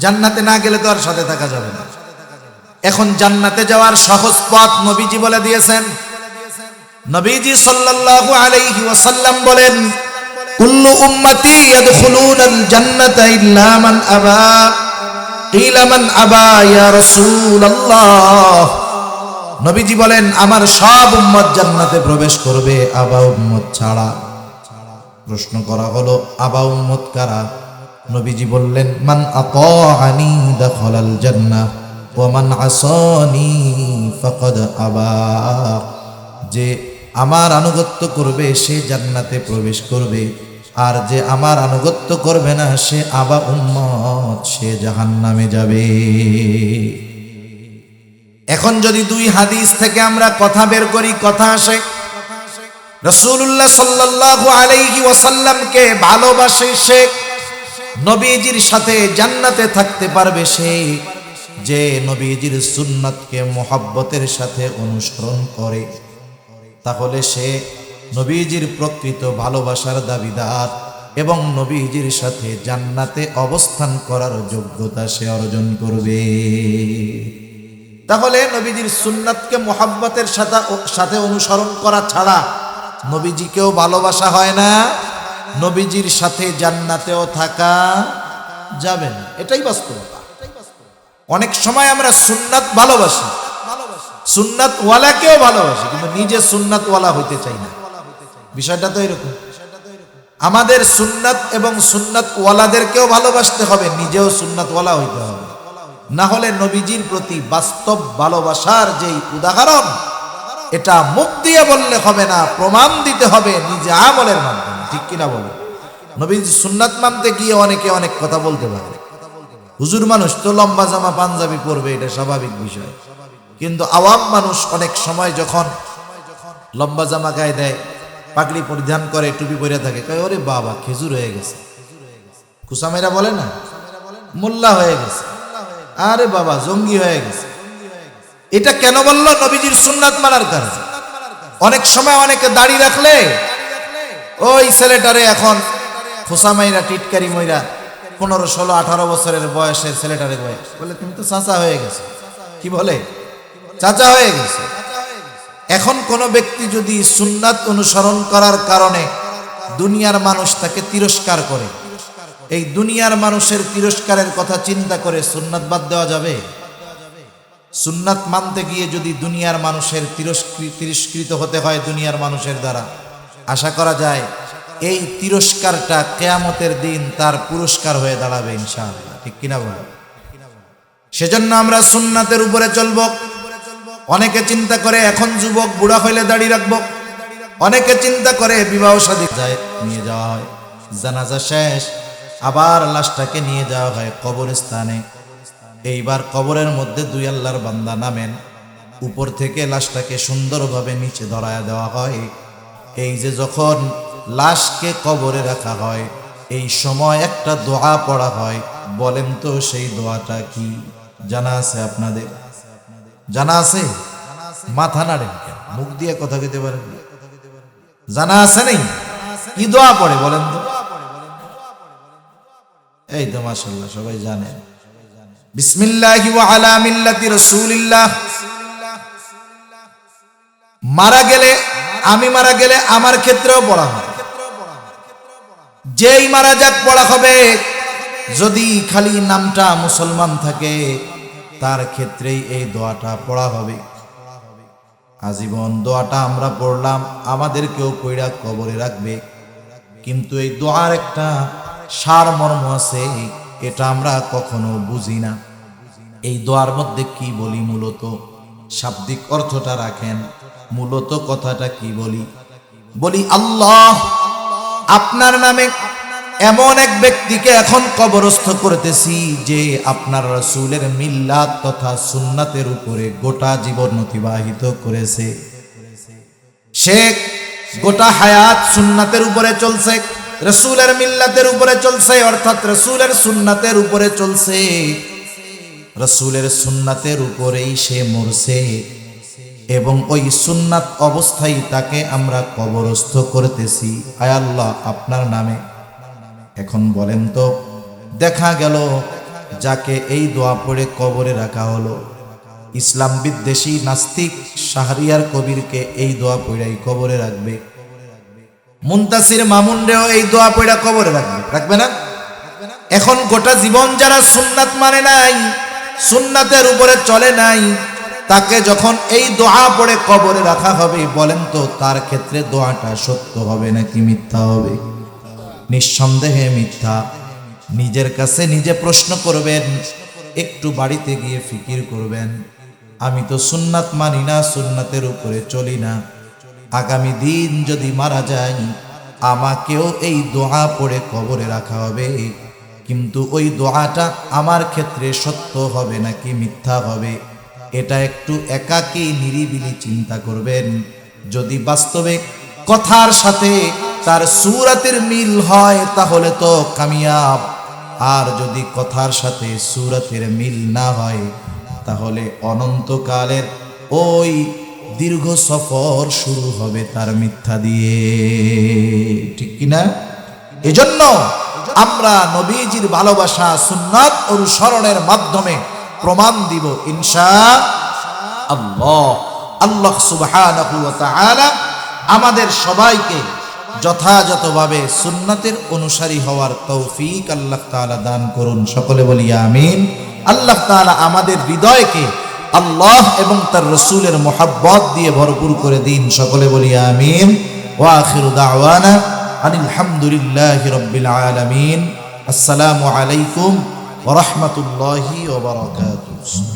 জান্নাতে না গেলে তো আর সাথে থাকা যাবে না। এখন জান্নাতে যাওয়ার সহজ পথ নবীজি বলে দিয়েছেন। নবীজি সাল্লাল্লাহু আলাইহি ওয়াসাল্লাম বলেন, কুল্লু উম্মতি ইয়াদখুলুনাল জান্নাতা ইল্লা মান আবা। কিলা মান আবা ইয়া রাসূলুল্লাহ। নবীজি বলেন, আমার সব উম্মত জান্নাতে প্রবেশ করবে, আবা উম্মত ছাড়া। প্রশ্ন করা হলো, আবা উম্মত কারা? নবীজি বললেন, মান আতাআনি দাখালাল জান্নাহ ওয়া মান আসানি ফাকাদ আবা। যে আমার আনুগত্য করবে সে জান্নাতে প্রবেশ করবে, আর যে আমার আনুগত্য করবে না সে আবা উম্মত, সে জাহান্নামে যাবে। এখন যদি দুই হাদিস থেকে আমরা কথা বের করি, কথা আসে রাসূলুল্লাহ সাল্লাল্লাহু আলাইহি ওয়াসাল্লামকে ভালোবাসে সে, নবীজির সাথে জান্নাতে থাকতে পারবে সে, যে নবীজির সুন্নাতকে মুহাব্বতের সাথে অনুসরণ করে, তাহলে সে নবীজির প্রকৃত ভালোবাসার দাবিদার এবং নবীজির সাথে জান্নাতে অবস্থান করার যোগ্যতা সে অর্জন করবে। তাহলে নবীজির সুন্নাতকে মুহাব্বতের সাথে অনুসরণ করা ছাড়া নবীজিকেও ভালোবাসা হয় না, নবীজির সাথে জান্নাতেও থাকা যাবে না। এটাই বাস্তবতা। অনেক সময় আমরা সুন্নাত ভালোবাসি, সুন্নাত ওয়ালাকেও ভালোবাসি, কিন্তু নিজে সুন্নাত ওয়ালা হইতে চাই না। বিষয়টা তো এরকম। আমাদের সুন্নাত এবং সুন্নাত ওয়ালাদেরকেও ভালোবাসতে হবে, নিজেও সুন্নাত ওয়ালা হইতে হবে। না হলে নবীজির প্রতি বাস্তব ভালোবাসার যেই উদাহরণ, এটা মুখ দিয়ে বললে হবে না, প্রমাণ দিতে হবে নিজে আমলের মাধ্যমে। ঠিক কিনা বলে? নবীজির সুন্নাত মানতে গিয়ে অনেকে অনেক কথা বলতে পারে। হুজুর মানুষ তো লম্বা জামা পাঞ্জাবি পরবে, এটা স্বাভাবিক বিষয়, কিন্তু আওয়াম মানুষ অনেক সময় যখন লম্বা জামা গায়ে দেয়, পাগড়ি পরিধান করে, টুপি পরে থাকে, কয় ওরে বাবা খেজুর হয়ে গেছে। কুসামেরা বলে না, মোল্লা হয়ে গেছে, আরে বাবা জঙ্গি হয়ে গেছে। এটা কেন বললো? নবীজির সুন্নাত মানার কারণে। অনেক সময় অনেকে দাড়ি রাখলে ওই ছেলেটারে এখন খোসামাইরা টিটকারি মইরা 15, 16, 18 বছরের বয়সের ছেলেটারে বলে তুমি তো চাচা হয়ে গেছে। কি বলে? চাচা হয়ে গেছে। এখন কোন ব্যক্তি যদি সুন্নাত অনুসরণ করার কারণে দুনিয়ার মানুষ তাকে তিরস্কার করে, এই দুনিয়ার মানুষের তিরস্কারের কথা চিন্তা করে সুন্নাত বাদ দেওয়া যাবে? সুন্নাত মানতে গিয়ে যদি দুনিয়ার মানুষের তিরস্কৃত হতে হয় দুনিয়ার মানুষের দ্বারা, আশা করা যায় এই তিরস্কারটা কিয়ামতের দিন তার পুরস্কার হয়ে দাঁড়াবে ইনশাআল্লাহ। ঠিক কিনা বলো? সেজন্য আমরা সুন্নাতের উপরে চলব। অনেকে চিন্তা করে এখন যুবক, বুড়া হইলে দাড়ি রাখবো। অনেকে চিন্তা করে বিবাহ শাদী যায় নিয়ে যাওয়া হয়, জানাজা শেষ আবার লাশটাকে নিয়ে যাওয়া হয় কবরস্থানে। এইবার কবরের মধ্যে দুই আল্লাহর বান্দা নামেন, উপর থেকে লাশটাকে সুন্দরভাবে নিচে ধরায়া দেওয়া হয়। এই যে যখন লাশকে কবরে রাখা হয় এই সময় একটা দোয়া পড়া হয়, বলেন তো সেই দোয়াটা কি? জানা আছে আপনাদের? জানা আছে? মাথা নাড়েন কেন? মুখ দিয়ে কথা কইতে পারেন? জানা আছে নেই? কি দোয়া পড়ে বলেন তো? এই তো মাশাআল্লাহ সবাই জানেন, বিসমিল্লাহি ওয়া আলা মিল্লাতি রাসূলিল্লাহ। মারা গেলে, আমি মারা গেলে আমার ক্ষেত্রেও পড়া হয়, যেই মারা যাক পড়া হবে। যদি খালি নামটা মুসলমান থাকে তার ক্ষেত্রেই এই দোয়াটা পড়া হবে। আজীবন দোয়াটা আমরা পড়লাম, আমাদেরকেও পড়া কবরে রাখবে। কিন্তু এই দোয়ার একটা সারমর্ম আছে, এটা আমরা কখনো বুঝি না। এই দোয়ার মধ্যে কি বলি? মূলত শাব্দিক অর্থটা রাখেন, মূলত কথাটা কি বলি? বলি আল্লাহ, আপনার নামে এমন এক ব্যক্তিকে এখন কবরস্থ করতেছি যে আপনার রাসূলের মিল্লাত তথা সুন্নাতের উপরে গোটা জীবন অতিবাহিত করেছে। সে গোটা হায়াত সুন্নাতের উপরে চলছে, রাসূলের মিল্লাতের উপরে চলছে, অর্থাৎ রাসূলের সুন্নাতের উপরে চলছে। রাসূলের সুন্নাতের উপরেই সে মরছে এবং ওই সুন্নাত অবস্থায় তাকে আমরা কবরস্থ করতেছি। আয় আল্লাহ, আপনার নামে। এখন বলেন তো, দেখা গেল যাকে এই দোয়া পড়ে কবরে রাখা হলো, ইসলাম বিদ্বেষী নাস্তিক শাহরিয়ার কবিরকে এই দোয়া পড়াই কবরে রাখবে। মুনতাসির মামুনরেও এই দোয়া পড়া কবরে রাখবে, রাখবে না? এখন গোটা জীবন যারা সুন্নাত মানে নাই, সুন্নাতের উপরে চলে নাই, তাকে যখন এই দোয়া পড়ে কবরে রাখা হবে, বলেন তো তার ক্ষেত্রে দোয়াটা সত্য হবে নাকি মিথ্যা হবে? নিঃসন্দেহে মিথ্যা। নিজের কাছে নিজে প্রশ্ন করবেন, একটু বাড়িতে গিয়ে ফিকির করবেন, আমি তো সুন্নাত মানি না, সুন্নাতের উপরে চলি না। আগামী দিন যদি মারা যাই, আমাকেও এই দোয়া পড়ে কবরে রাখা হবে, কিন্তু ওই দোয়াটা আমার ক্ষেত্রে সত্য হবে নাকি মিথ্যা হবে? এটা একটু একাকী নিরিবিলি চিন্তা করবেন। যদি বাস্তবে কথার সাথে তার সূরাতের মিল হয় তাহলে তো কামিয়াব, আর যদি কথার সাথে সূরাতের মিল না হয় তাহলে অনন্তকালের ওই দীর্ঘ সফর শুরু হবে তার মিথ্যা দিয়ে। ঠিক কিনা? এজন্য আমরা নবীজির ভালোবাসা সুন্নাত অনুসরণের মাধ্যমে প্রমাণ দিব ইনশাআল্লাহ। আল্লাহ সুবহানাহু ওয়া তাআলা আমাদের সবাইকে যথাযথভাবে সুন্নাতের অনুসারী হওয়ার তৌফিক আল্লাহ তাআলা দান করুন। সকলে বলি আমিন। আল্লাহ তাআলা আমাদের হৃদয়কে আল্লাহ এবং তার রাসূলের মুহাব্বত দিয়ে ভরপুর করে দিন। সকলে বলি আমিন। ওয়া আখিরু দাওয়ানা আনিল হামদুলিল্লাহি রাব্বিল আলামিন। আসসালামু আলাইকুম ওয়া রাহমাতুল্লাহি ওয়া বারাকাতুহু।